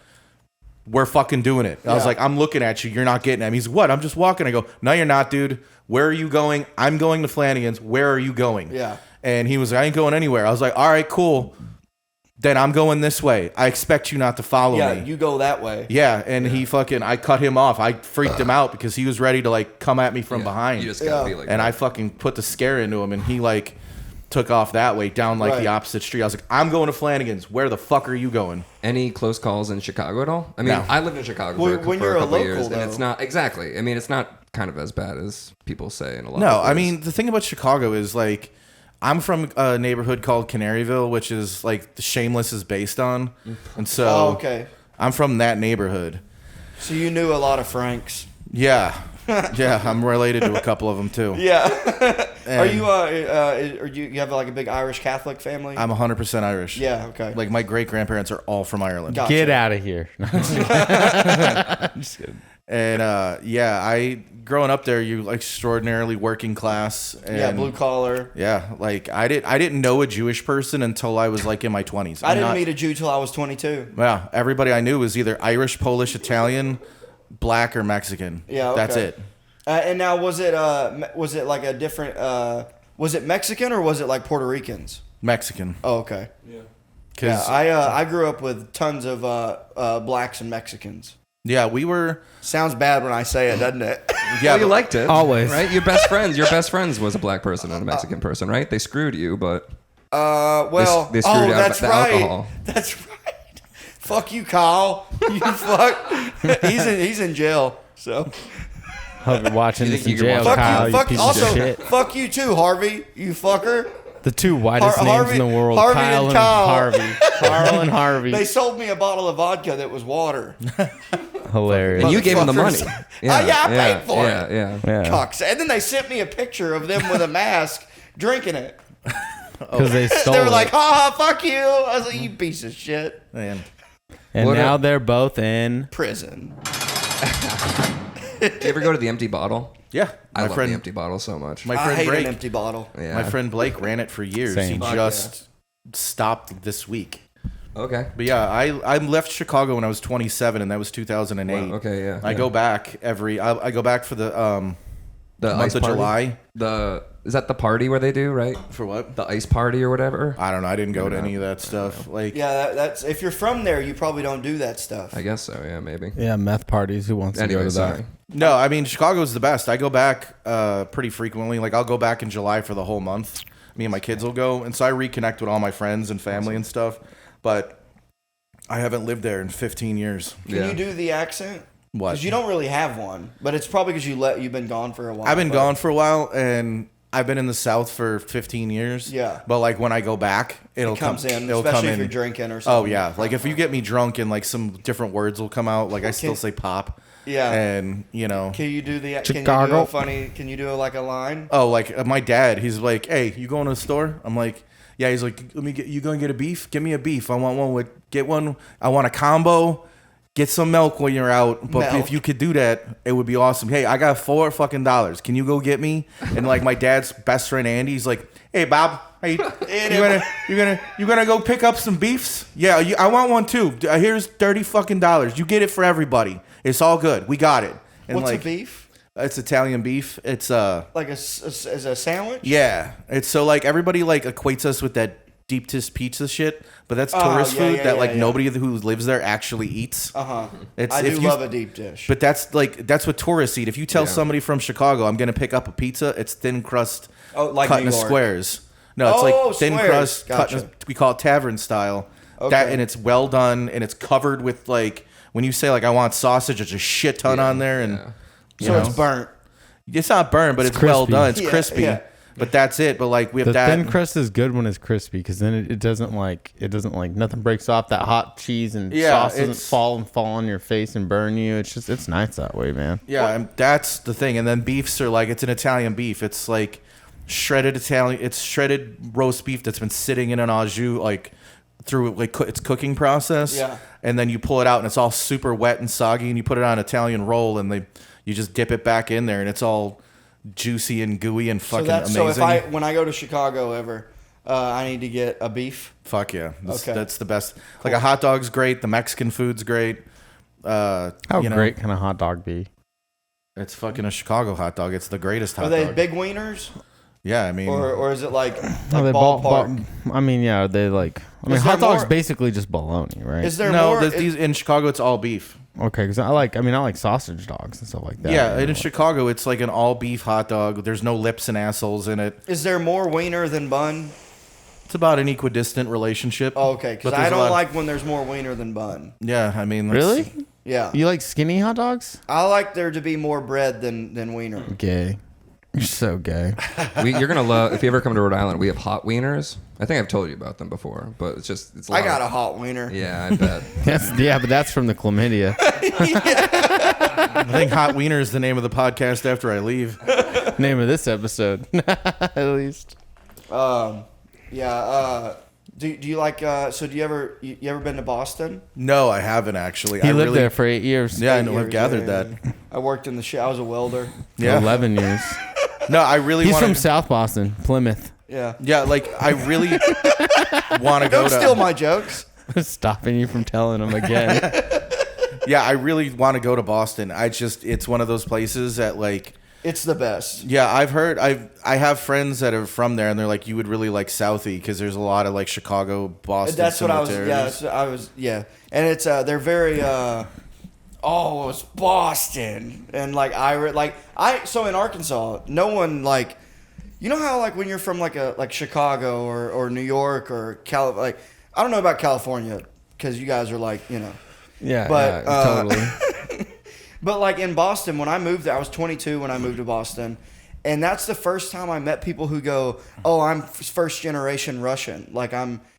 we're fucking doing it. I was like, I'm looking at you, you're not getting at me. He's like, what? I'm just walking. I go, no, you're not, dude. Where are you going? I'm going to Flanagan's. Where are you going? Yeah. And he was like, I ain't going anywhere. I was like, all right, cool. Then I'm going this way. I expect you not to follow me. Yeah, you go that way. Yeah, and I cut him off. I freaked him out because he was ready to like come at me from behind. You just gotta be like and that. I fucking put the scare into him, and he like took off that way down like the opposite street. I was like, I'm going to Flanagan's. Where the fuck are you going? Any close calls in Chicago at all? I mean, No. I lived in Chicago When for you're a a couple local, years, and though. it's not exactly. I mean, it's not kind of as bad as people say in a lot. No, of I ways. mean the thing about Chicago is like I'm from a neighborhood called Canaryville, which is like the Shameless is based on, and so Oh, okay. I'm from that neighborhood. So you knew a lot of Franks. Yeah, yeah, I'm related to a couple of them too. Yeah. Are And you or you have like a big Irish Catholic family? I'm 100% Irish. Yeah. Okay. Like my great grandparents are all from Ireland. Gotcha. Get out of here. Just kidding. And I growing up there, you like extraordinarily working class. And Yeah, blue collar. Yeah, like I didn't know a Jewish person until I was like in my 20s. I didn't meet a Jew till I was 22. Yeah, everybody I knew was either Irish, Polish, Italian, black, or Mexican. Yeah, okay. That's it. And now was it like a different was it Mexican or was it like Puerto Ricans? Mexican. Oh, okay. Yeah, 'Cause- I grew up with tons of blacks and Mexicans. yeah, we were. Sounds bad when I say it, doesn't it? Yeah, well, you but- liked it Always. right? Your best friends was a black person and a Mexican person, right? They screwed you, but Well, they screwed out that's the right. alcohol. That's right. Fuck you, Kyle. You fuck. He's in jail. So Hope you're watching You this think in you can jail, watch- Kyle. You fuck piece also of shit. fuck you too, Harvey. You fucker. The two whitest names Harvey- in the world, Harvey Kyle and and Kyle. Harvey. Carl and Harvey. They sold me a bottle of vodka that was water. Hilarious. and you gave them the money. Motherfuckers. I paid for it. Yeah. Yeah. Cocks. And then they sent me a picture of them with a mask drinking it. Because they stole They were it. like, ha ha, fuck you. I was like, you piece of shit. Man. and What now a- they're both in. Prison. Do you ever go to the Empty Bottle? Yeah, I my love friend, the Empty Bottle so much. my I friend hate Blake, an empty bottle. Yeah. my friend Blake ran it for years. Same. He Fuck just stopped this week. Okay. But yeah, I left Chicago when I was 27, and that was 2008. Wow, okay, yeah. I go back I go back for the The month ice of party? July. Is that the party where they do, right? For what? The ice party or whatever? I don't know. I didn't go to any of that stuff. Like, Yeah, that's if you're from there, you probably don't do that stuff. I guess so, yeah, maybe. Yeah, meth parties. Who wants to Anyway, go to sorry. that? no, I mean Chicago's the best. I go back pretty frequently. Like I'll go back in July for the whole month. Me and my kids will go, and so I reconnect with all my friends and family and stuff. But I haven't lived there in 15 years. Can Yeah. you do the accent? What? Because you don't really have one, but it's probably because you've been gone for a while. I've been but- gone for a while, and I've been in the South for 15 years. Yeah. But like when I go back, it'll It comes come in, It'll especially come if in. you're drinking or Oh something. yeah, like if you get me drunk and like some different words will come out. Like I still say pop. Yeah. And you know. Can you do the? Can you do Chicago. a funny? Can you do like a line? Oh, like my dad, he's like, "Hey, you going to the store?" I'm like, "Yeah." He's like, "Let me get you going to get a beef? Give me a beef. I want one with get one. I want a combo. Get some milk when you're out. But Milk. if you could do that, it would be awesome. Hey, I got $4 fucking dollars. Can you go get me?" And like my dad's best friend Andy, he's like, "Hey Bob, hey, you gonna go pick up some beefs? Yeah, I want one too. Here's $30 fucking dollars. You get it for everybody. It's all good. We got it." And What's like, a beef? It's Italian beef. It's Like as a sandwich? yeah. It's so like everybody like equates us with that deep dish pizza shit, but that's Oh, tourist yeah, food yeah, that yeah, like yeah. nobody who lives there actually eats. Uh-huh. It's I if do you- love a deep dish. But that's what tourists eat. If you tell Yeah. somebody from Chicago, I'm gonna pick up a pizza, it's thin crust, Oh, like cut New into York. squares. No, it's Oh, like thin squares. crust, cut. Gotcha. We call it tavern style. That Okay. and it's well done, and it's covered with like when you say like I want sausage, there's a shit ton on there, and you so know. it's burnt. It's not burned, but it's well crispy. done. It's Yeah, crispy. yeah. but that's it. But like we have The that. thin crust is good when it's crispy because then it doesn't like nothing breaks off that hot cheese and sauce doesn't fall on your face and burn you. It's nice that way, man. Yeah, and that's the thing. And then beefs are like, it's an Italian beef. It's like shredded Italian. It's shredded roast beef that's been sitting in an au jus like through like its cooking process. Yeah. And then you pull it out and it's all super wet and soggy, and you put it on an Italian roll and you just dip it back in there and it's all juicy and gooey and fucking amazing. So when I go to Chicago ever, I need to get a beef. Fuck yeah. Okay. That's the best. Like a hot dog's great. The Mexican food's great. How great can a hot dog be? It's fucking a Chicago hot dog. It's the greatest hot Are they dog. big wieners? Yeah, I mean. Or is it like ballpark. I mean, yeah, they like. I mean, Is there hot dog's more- basically just bologna, right? Is there no, more? these in Chicago it's all beef. Okay, because I like sausage dogs and stuff like that. Yeah, and in Chicago it's like an all beef hot dog. There's no lips and assholes in it. Is there more wiener than bun? It's about an equidistant relationship. Oh, okay, because But I there's a don't lot- like when there's more wiener than bun. Yeah, I mean. That's- Really? Yeah, You like skinny hot dogs? I like there to be more bread than wiener. Gay. You're so gay. You're gonna love if you ever come to Rhode Island. We have hot wieners. I think I've told you about them before, but it's. I got a hot wiener. Yeah, I bet. But that's from the chlamydia. I think Hot Wiener is the name of the podcast after I leave. Name of this episode, at least. Yeah. Do you like? So do you ever been to Boston? No, I haven't actually. He I lived really, there for 8 years. Yeah, I know. I've Years, gathered yeah, that. yeah. I worked in the I was a welder. Yeah. 11 years. No, I really He's want from South Boston, Plymouth. Yeah. Yeah, like I really want to go Don't to. steal my jokes. Stopping you from telling him again. Yeah, I really want to go to Boston. It's one of those places that like. It's the best. Yeah, I've heard. I have friends that are from there, and they're like, you would really like Southie because there's a lot of like Chicago, Boston. That's what I was. similarities. Yeah, and it's they're very. Oh, it's Boston, and so in Arkansas, no one like. You know how like when you're from like Chicago or New York or like I don't know about California because you guys are like Yeah, But, totally. But like in Boston, when I moved there, I was 22 when I moved to Boston, and that's the first time I met people who go, "Oh, I'm first generation Russian. Like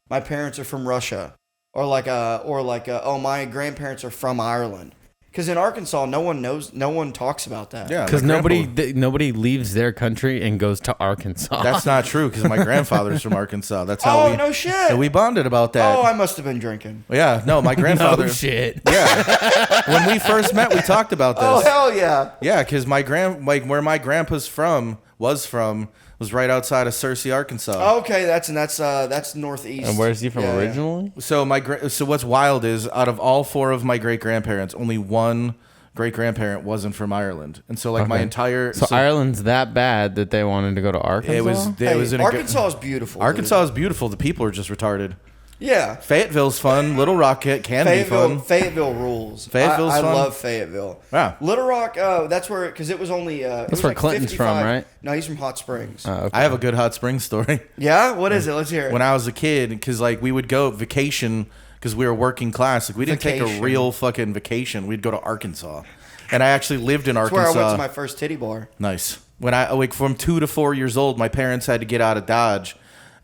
my parents are from Russia," or "Oh, my grandparents are from Ireland." Because in Arkansas, no one talks about that. Yeah, Because my grandpa- nobody leaves their country and goes to Arkansas. That's not true because my grandfather's from Arkansas. That's how Oh, we. no shit. So we bonded about that. Oh, I must have been drinking. Yeah, no, my grandfather. No shit. Yeah, when we first met, we talked about this. Oh, hell yeah. Yeah, because where my grandpa's was right outside of Searcy, Arkansas. Okay, that's northeast. And where's he from Yeah, yeah. originally? So what's wild is out of all four of my great grandparents, only one great grandparent wasn't from Ireland, and so like my Okay. entire So Ireland's that bad that they wanted to go to Arkansas? it was in a Arkansas is beautiful. Arkansas is beautiful. The people are just retarded. Yeah. Fayetteville's fun. Little Rock can be fun. Fayetteville rules. Fayetteville's I fun. love Fayetteville. Yeah. Little Rock, that's where, because it was only. That's where Clinton's from, right? No, he's from Hot Springs. Okay. I have a good hot spring story. Yeah? What is it? Let's hear it. When I was a kid, because like we would go vacation because we were working class. Like we didn't take Vacation. a real fucking vacation. We'd go to Arkansas, and I actually lived in That's Arkansas. where I went to my first titty bar. Nice. When I like from 2 to 4 years old, my parents had to get out of Dodge,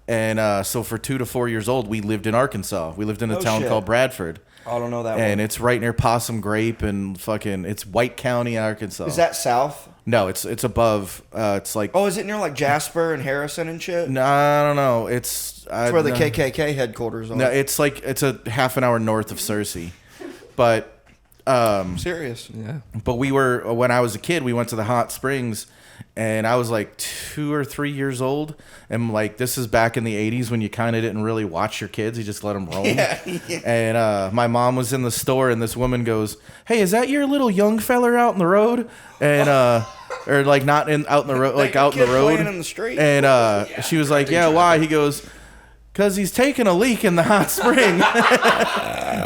and so for 2 to 4 years old, we lived in Arkansas. We lived in a Oh, town shit. called Bradford, I don't know that and one. it's right near Possum Grape and fucking. It's White County, Arkansas. Is that south? No, it's above. It's like Oh, is it near like Jasper and Harrison and shit? no, I don't know. It's That's where the KKK headquarters are. No, it's a half an hour north of Searcy, but Serious. Yeah. but we were when I was a kid, we went to the hot springs, and I was like 2 or 3 years old, and like this is back in the '80s when you kind of didn't really watch your kids, you just let them roam. Yeah. And my mom was in the store, and this woman goes, "Hey, is that your little young feller out in the road?" And or like not out in the road, like out in the Kid road, playing in the street. And she was like, "Yeah, why?" He goes, "'Cause he's taking a leak in the hot spring."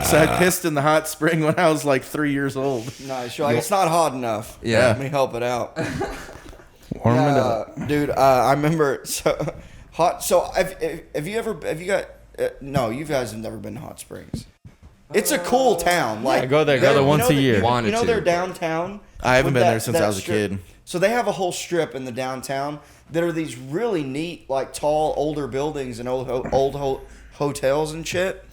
So I pissed in the hot spring when I was like 3 years old. Nice. You're like, it's not hot enough. Yeah. Let me help it out. Warm it up. Dude, I remember so hot. So have you got? No, you guys have never been to Hot Springs. It's a cool town. Like I go there they're- once a year. Wanted You know to. they're downtown. I haven't with been there since I was a strip. kid. So they have a whole strip in the downtown that are these really neat, like tall, older buildings and old hotels and shit.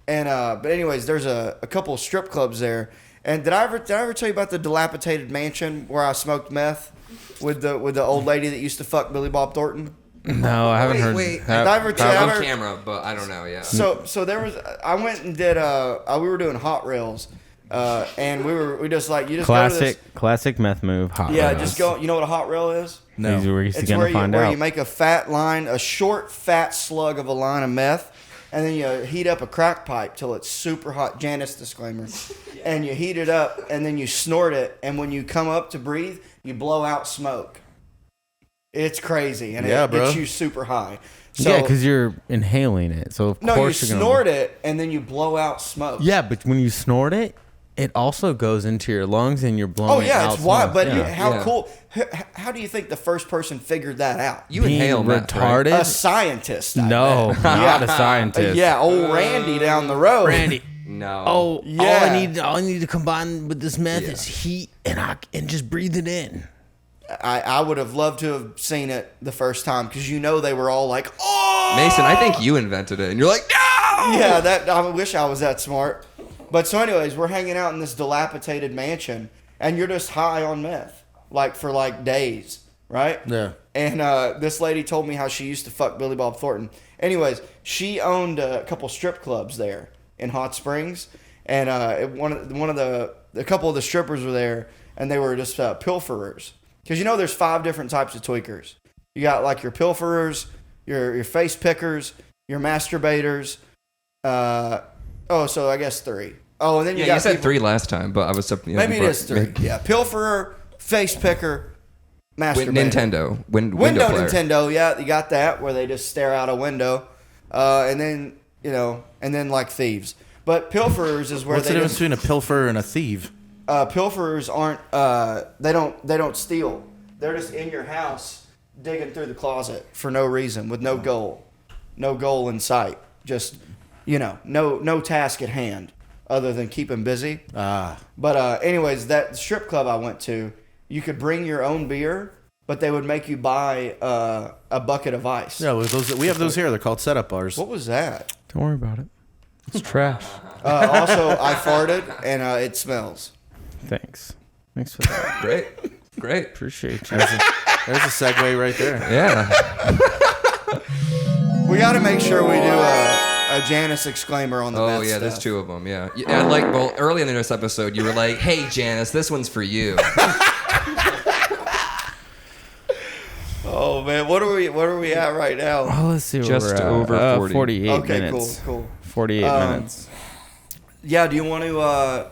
And but anyways, there's a couple of strip clubs there. And did I ever tell you about the dilapidated mansion where I smoked meth with the old lady that used to fuck Billy Bob Thornton? No, I haven't heard. Wait. Did I ever tell On you? camera, but I don't know. Yeah. So there was. I went and did. We were doing hot rails, and we just like you just go to this, Classic meth move. Hot yeah, rails. just go. You know what a hot rail is? No. These are where you're It's gonna where find where out. you make a fat line, a short fat slug of a line of meth, and then you heat up a crack pipe till it's super hot. Janice disclaimer. And you heat it up, and then you snort it, and when you come up to breathe, you blow out smoke. It's crazy, and Yeah, it bro. gets you super high. So, Yeah, because you're inhaling it, so of no, you course you're gonna snort it, and then you blow out smoke. Yeah, but when you snort it, it also goes into your lungs and you're blowing. Oh yeah, out it's wild. smoke. But Yeah. how Yeah. cool? How do you think the first person figured that out? You Being inhale meth, right? retarded. A scientist. I No, bet. not a scientist. Yeah, old Randy down the road. Randy. No. Oh, Yeah. all I need to combine with this meth is heat and just breathe it in. I would have loved to have seen it the first time because they were all like, oh, Mason, I think you invented it, and you're like, no. yeah. That I wish I was that smart. But so, anyways, we're hanging out in this dilapidated mansion, and you're just high on meth, like for like days, right? Yeah. And this lady told me how she used to fuck Billy Bob Thornton. Anyways, she owned a couple strip clubs there in Hot Springs, and a couple of the strippers were there, and they were just pilferers. Because there's 5 different types of tweakers. You got like your pilferers, your face pickers, your masturbators. So I guess 3. Oh, and then Yeah, got you said people- 3 last time, but I was Maybe it is 3. Yeah, pilferer, face picker, masturbator. Nintendo, window player. Nintendo, yeah, you got that where they just stare out a window, and then like thieves. But pilferers is where What's the they difference just, between a pilfer and a thief? pilferers aren't they don't steal. They're just in your house digging through the closet for no reason with no goal in sight. Just no task at hand other than keeping busy. But anyways, that strip club I went to, you could bring your own beer, but they would make you buy a bucket of ice. Yeah, we have those here. They're called setup bars. What was that? Don't worry about it. It's trash. Also, I farted and it smells. Thanks for that. Great. Appreciate you. There's a segue right there. Yeah. We got to make sure we do a Janice exclaimer on the Oh meth yeah, there's stuff. 2 of them. Yeah. Early in this episode, you were like, "Hey Janice, this one's for you." Oh man, what are we at right now? Oh, let's see. What Just we're at. over 40. 48 Okay, minutes. cool. 48 minutes. Yeah, do you want to?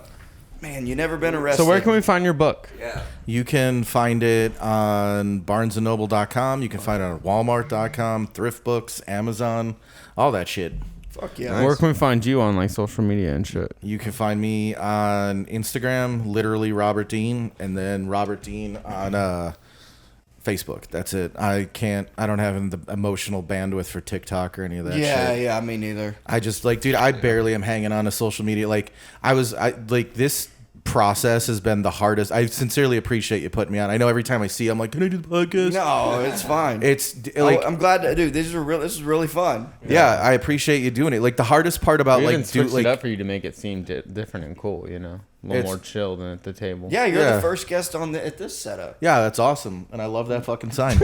Man, you never been arrested. So where can we find your book? Yeah. You can find it on barnesandnoble.com. You can find it on walmart.com, thrift books, Amazon, all that shit. Fuck yeah. Where can we find you on like social media and shit? You can find me on Instagram, literally Robert Dean, and then Robert Dean on Facebook. That's it. I don't have the emotional bandwidth for TikTok or any of that shit. Yeah, me neither. I just dude, I barely am hanging on to social media. This process has been the hardest. I sincerely appreciate you putting me on. I know every time I see you, I'm like, can I do the podcast? No, it's fine. It's like, I'm glad to, dude. This is really fun. yeah, I appreciate you doing it. Like the hardest part about We like even switched do it up like for you to make it seem different and cool. A little It's- more chill than at the table. Yeah, you're Yeah. the first guest at this setup. yeah, that's awesome, and I love that fucking sign.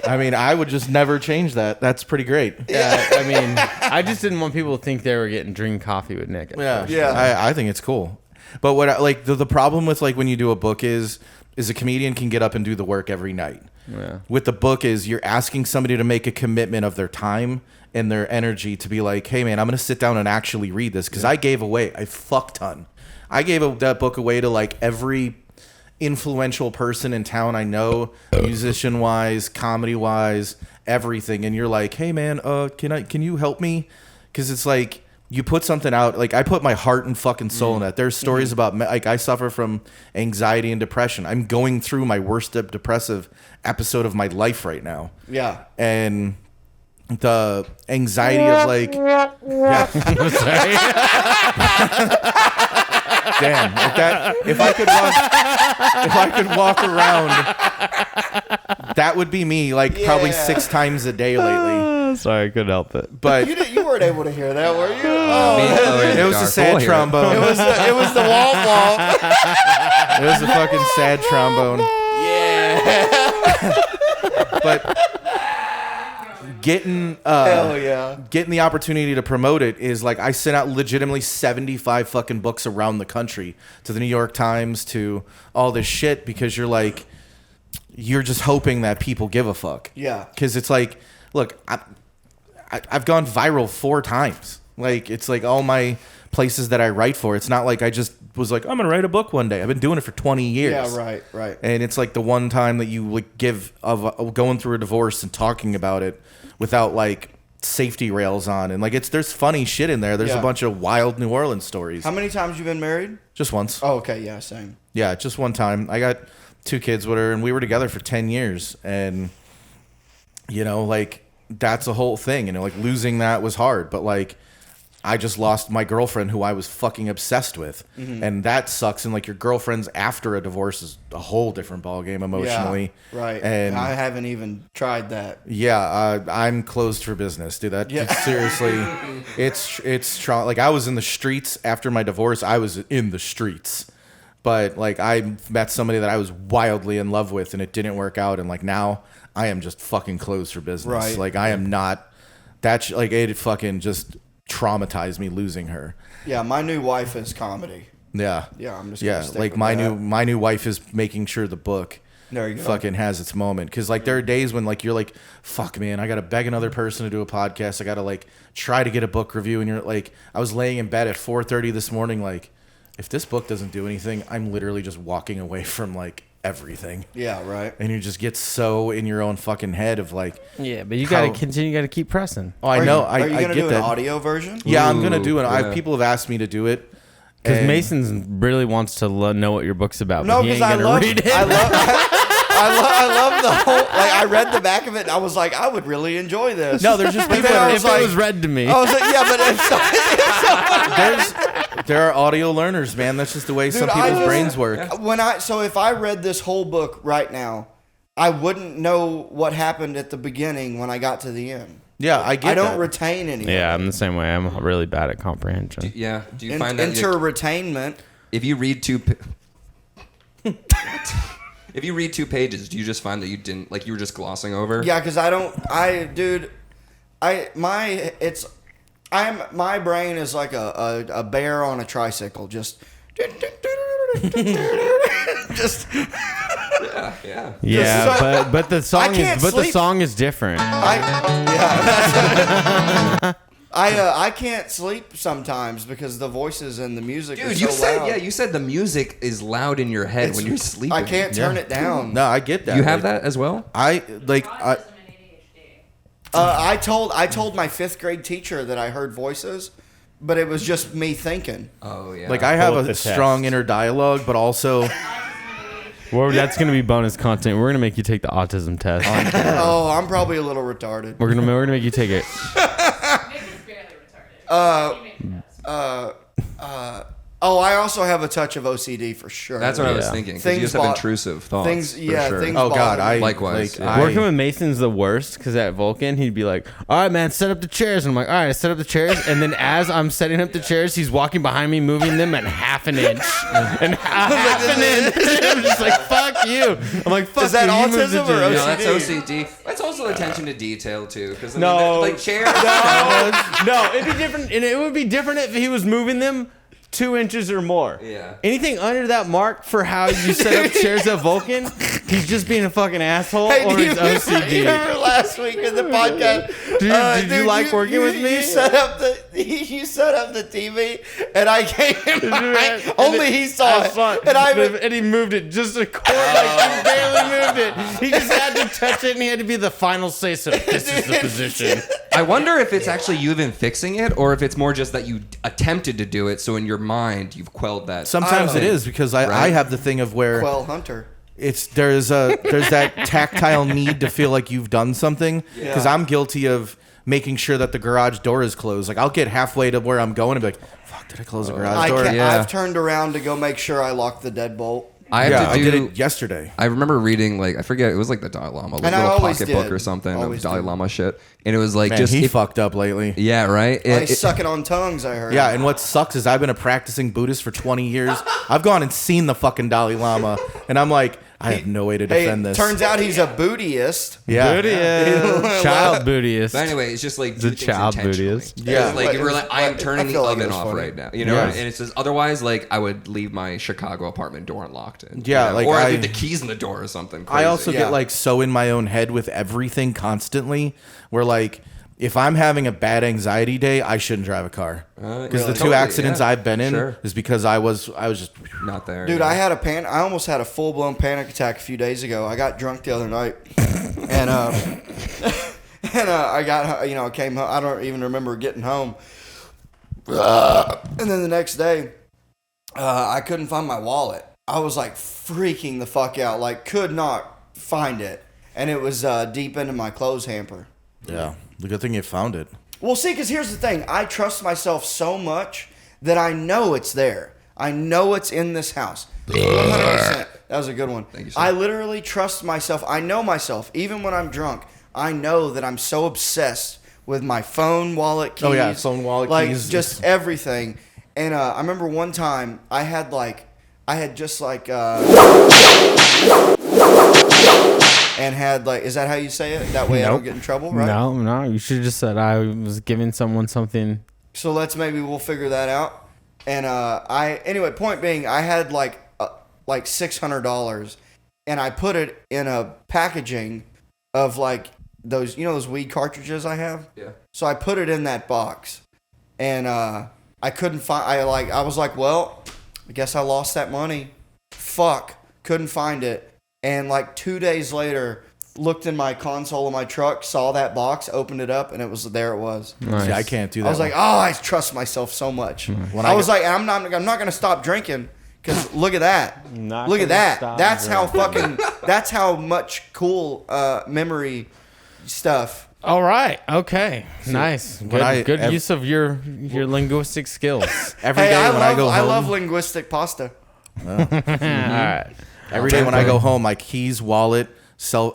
I mean, I would just never change that. That's pretty great. Yeah, I mean, I just didn't want people to think they were getting drink coffee with Nick. Yeah, Yeah. I think it's cool. But what the problem with when you do a book is a comedian can get up and do the work every night. Yeah. With the book is you're asking somebody to make a commitment of their time and their energy to be like, hey man, I'm gonna sit down and actually read this because I gave away a fuck ton. I gave that book away to every influential person in town I know, musician wise, comedy wise, everything. And you're like, hey man, can you help me? Because it's like you put something out. Like I put my heart and fucking soul in that. There's stories about I suffer from anxiety and depression. I'm going through my worst depressive episode of my life right now. Yeah. And the anxiety of Damn. If I could walk around, that would be me. Like probably 6 times a day lately. Sorry, I couldn't help it. But You weren't able to hear that, were you? Oh. it was a sad trombone. It was the womp womp. It was a fucking sad trombone. Yeah. But getting Hell yeah. getting the opportunity to promote it is like I sent out legitimately 75 fucking books around the country to the New York Times, to all this shit, because you're just hoping that people give a fuck. Yeah. Because it's like, look, I've gone viral 4 times. Like, it's like all my places that I write for. It's not like I just was like, I'm gonna write a book one day. I've been doing it for 20 years. Yeah, right. And it's like the one time that you like give of going through a divorce and talking about it without like safety rails on, and like there's funny shit in there. There's a bunch of wild New Orleans stories. How many times you been married? Just once. Oh, okay, yeah, same. Yeah, just one time. I got 2 kids with her, and we were together for 10 years, and like that's a whole thing. Like losing that was hard, but like I just lost my girlfriend who I was fucking obsessed with. Mm-hmm. And that sucks. And like your girlfriends after a divorce is a whole different ballgame emotionally. Yeah, right. And I haven't even tried that. Yeah, I'm closed for business, dude. Seriously, it's like I was in the streets after my divorce. I was in the streets. But like I met somebody that I was wildly in love with, and it didn't work out. And like now I am just fucking closed for business. Right. Like I am not. That's like it fucking just traumatized me losing her. Yeah, my new wife is comedy. Yeah. Yeah, I'm just gonna stick like with my that. my new wife is making sure the book there you go. fucking has its moment, because like there are days when like you're like, fuck man, I gotta beg another person to do a podcast, I gotta like try to get a book review, and you're like, I was laying in bed at 4:30 this morning, like if this book doesn't do anything, I'm literally just walking away from like everything. Yeah, right. And you just get so in your own fucking head of like, Yeah, but you gotta continue. You gotta keep pressing. oh, I know. Are you I gonna get do that. an audio version? Yeah, I'm gonna do it. yeah. People have asked me to do it. Because And- Mason really wants to know what your book's about. No, but he because ain't I gonna love read it. I love the whole. Like I read the back of it, and I was like, I would really enjoy this. No, there's just But people. then I if was it like, was read to me. I was like, yeah, but if There are audio learners, man. That's just the way some Dude, I people's just- brains work. if I read this whole book right now, I wouldn't know what happened at the beginning when I got to the end. Yeah, I get I don't that. retain any. Yeah, I'm the same way. I'm really bad at comprehension. Yeah. Do you find that Enter retainment. if you read if you read 2 pages, do you just find that you didn't like you were just glossing over? Yeah, because my brain is like a bear on a tricycle, just Yeah. Yeah, so- but the song can't the sleep. song is different. I can't sleep sometimes because the voices and the music Dude, are you so said loud. you said the music is loud in your head when you're sleeping. I can't turn it down. No, I get that. You have Like, that as well? I told my 5th grade teacher that I heard voices, but it was just me thinking. Oh yeah. like I have Pull up a the strong text. inner dialogue, but also Well, that's gonna be bonus content. We're gonna make you take the autism test. Oh, I'm probably a little retarded. We're gonna make you take it. I also have a touch of OCD for sure. That's what I was Yeah. thinking. 'Cause Things you just have bo- intrusive thoughts. things- for yeah, sure. things- oh god, I Likewise, like, yeah. I- Working with Mason's the worst because at Vulcan he'd be like, "All right, man, set up the chairs," and I'm like, "All right, I set up the chairs," and then as I'm setting up the chairs, he's walking behind me, moving them at half an inch, and half an inch. I'm just like, "Fuck you!" I'm like, "Fuck Is that you, you moved autism the or chairs." No, that's OCD? OCD. That's also attention to detail too. Because No. like chairs. No, it'd be different, and it would be different if he was moving them 2 inches or more. Yeah. Anything under that mark for how you set up chairs at Vulcan, he's just being a fucking asshole Hey, or do he's you OCD. remember last week in the podcast? Did you like working with me? You set up the TV, and I came in behind. Only he saw it, and he moved it just a cord, like he barely moved it. He just had to touch it, and he had to be the final say. So this is the position. I wonder if it's actually you been fixing it, or if it's more just that you attempted to do it. So in your mind, you've quelled that. sometimes it is because I Right? have the thing of where Quell Hunter. there's that tactile need to feel like you've done something, because I'm guilty of making sure that the garage door is closed. Like I'll get halfway to where I'm going and be like, "Fuck, did I close the garage door?" I've turned around to go make sure I lock the deadbolt. I have to I do. did it yesterday. I remember reading like I forget it was like the Dalai Lama, like And a I little always pocketbook did. or something Always of Dalai did. Lama shit, and it was like Man, just he if- fucked up lately. yeah, right. He's sucking on tongues, I heard. Yeah, and what sucks is I've been a practicing Buddhist for 20 years. I've gone and seen the fucking Dalai Lama, and I'm like, I have no way to defend this. Turns out he's a Buddhist. Yeah. Child Buddhist. But anyway, it's just like The do things child intentionally. Buddhist. Yeah. It's like you're like I am I turning the feel like it oven was off funny. right now, you know. Yeah. And it says otherwise, like I would leave my Chicago apartment door unlocked, and, Yeah, you know, like or I I- leave the keys in the door or something. Crazy. I also Yeah. get like so in my own head with everything constantly where like if I'm having a bad anxiety day, I shouldn't drive a car. Because the two Totally, accidents yeah. I've been in Sure. is because I was just not there, Dude, yeah. I almost had a full blown panic attack a few days ago. I got drunk the other night, and I got I came home. I don't even remember getting home. And then the next day, I couldn't find my wallet. I was like freaking the fuck out, like could not find it, and it was deep into my clothes hamper. yeah. The good thing you found it. Well, see, because here's the thing. I trust myself so much that I know it's there. I know it's in this house. 100%. That was a good one. Thank you, sir. I literally trust myself. I know myself. Even when I'm drunk, I know that I'm so obsessed with my phone, wallet, keys. Oh, yeah, phone, wallet, like, keys. just everything. And I remember one time I had just and had like, is that how you say it? That way I don't Nope. get in trouble, right? No. You should have just said I was giving someone something. So we'll figure that out. And anyway, point being, I had like $600, and I put it in a packaging of like those weed cartridges I have. Yeah. So I put it in that box, and I couldn't find. I was like, well, I guess I lost that money. Fuck, couldn't find it. And like 2 days later, looked in my console of my truck, saw that box, opened it up, and it was. Nice. See, I can't do that. I was like, oh, I trust myself so much. When I I was got- like, I'm not gonna stop drinking because look at that. Not Look at gonna that. stop That's how drinking. that's how much cool memory stuff. All right. Okay. Nice. when Good use of your linguistic skills. every Hey, day I when I go home, love linguistic pasta. All right. every day when I go home, my keys, wallet,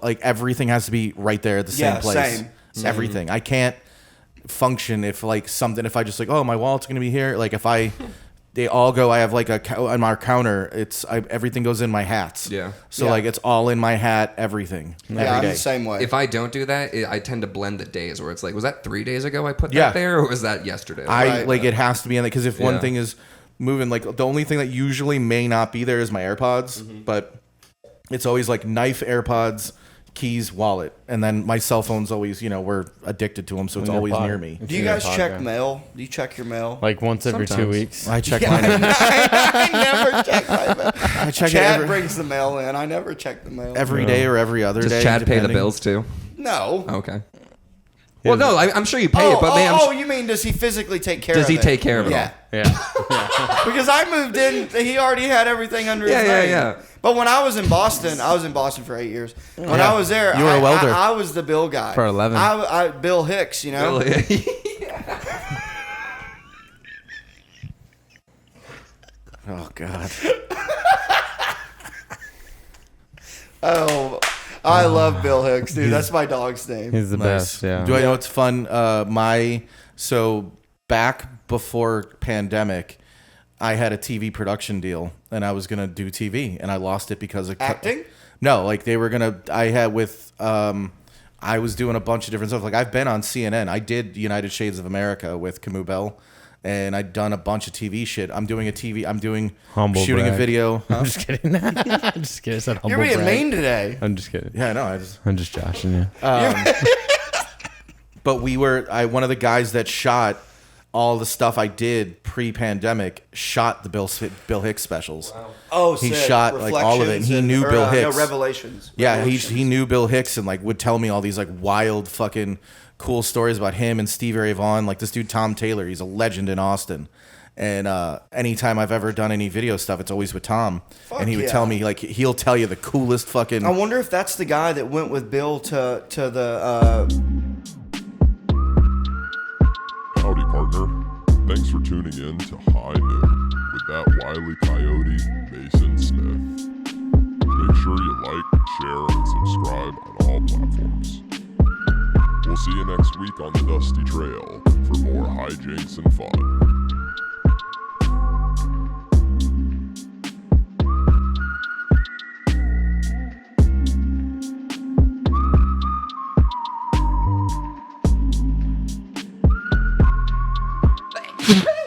like everything has to be right there at the same Yeah, place. same. Everything. I can't function if I just like, oh, my wallet's gonna be here. Like if they all go. I have like on our counter. Everything goes in my hats. Yeah. So Yeah. like it's all in my hat. Everything. Yeah, every I'm day. the same way. If I don't do that, I tend to blend the days where it's like, was that 3 days ago I put Yeah. that there, or was that yesterday? It has to be in there because if one Yeah. thing is moving, like the only thing that usually may not be there is my AirPods, but it's always like knife, AirPods, keys, wallet, and then my cell phone's always, we're addicted to them, so it's always near me. Do you guys check mail? Do you check your mail? Like once every 2 Sometimes. weeks. I check mine. I never check my mail. I check Chad it brings the mail in. I never check the mail. every day or every other Does day. Chad pay the depending. bills too? No. Okay. Well, no, I'm sure you pay it, but man, you mean does he physically take care does of it? he take care of it Yeah. all? Yeah. Because I moved in, he already had everything under his name. Yeah. But when I was in Boston for 8 years. When I was there, You were a welder. I was the bill guy. For 11. I Bill Hicks, you know? Oh God. Oh, I love Bill Hicks, dude. That's my dog's name. He's the best. Yeah. Do I know what's fun? So back before pandemic, I had a TV production deal, and I was gonna do TV, and I lost it because of Acting? No, like they were gonna. I had with. I was doing a bunch of different stuff. Like I've been on CNN. I did United Shades of America with Camus Bell, and I'd done a bunch of TV shit. I'm doing Humble shooting brag. a video. I'm just kidding. I'm just kidding. I said humble You're being brag. mean today. I'm just kidding. Yeah, I know. I'm just joshing you. But one of the guys that shot all the stuff I did pre-pandemic shot the Bill Hicks specials. Oh, He sick. shot like all of it. And he Reflections knew or, Bill Hicks. No, Revelations. Yeah, Revelations. he knew Bill Hicks and like would tell me all these like wild fucking cool stories about him and Stevie Ray Vaughan. Like this dude Tom Taylor, he's a legend in Austin. And anytime I've ever done any video stuff, it's always with Tom. And he would yeah. tell me like he'll tell you the coolest fucking. I wonder if that's the guy that went with Bill to the partner. Thanks for tuning in to High Noon with that wily coyote, Mason Smith. Make sure you like, share, and subscribe on all platforms. We'll see you next week on the Dusty Trail for more hijinks and fun. Hey!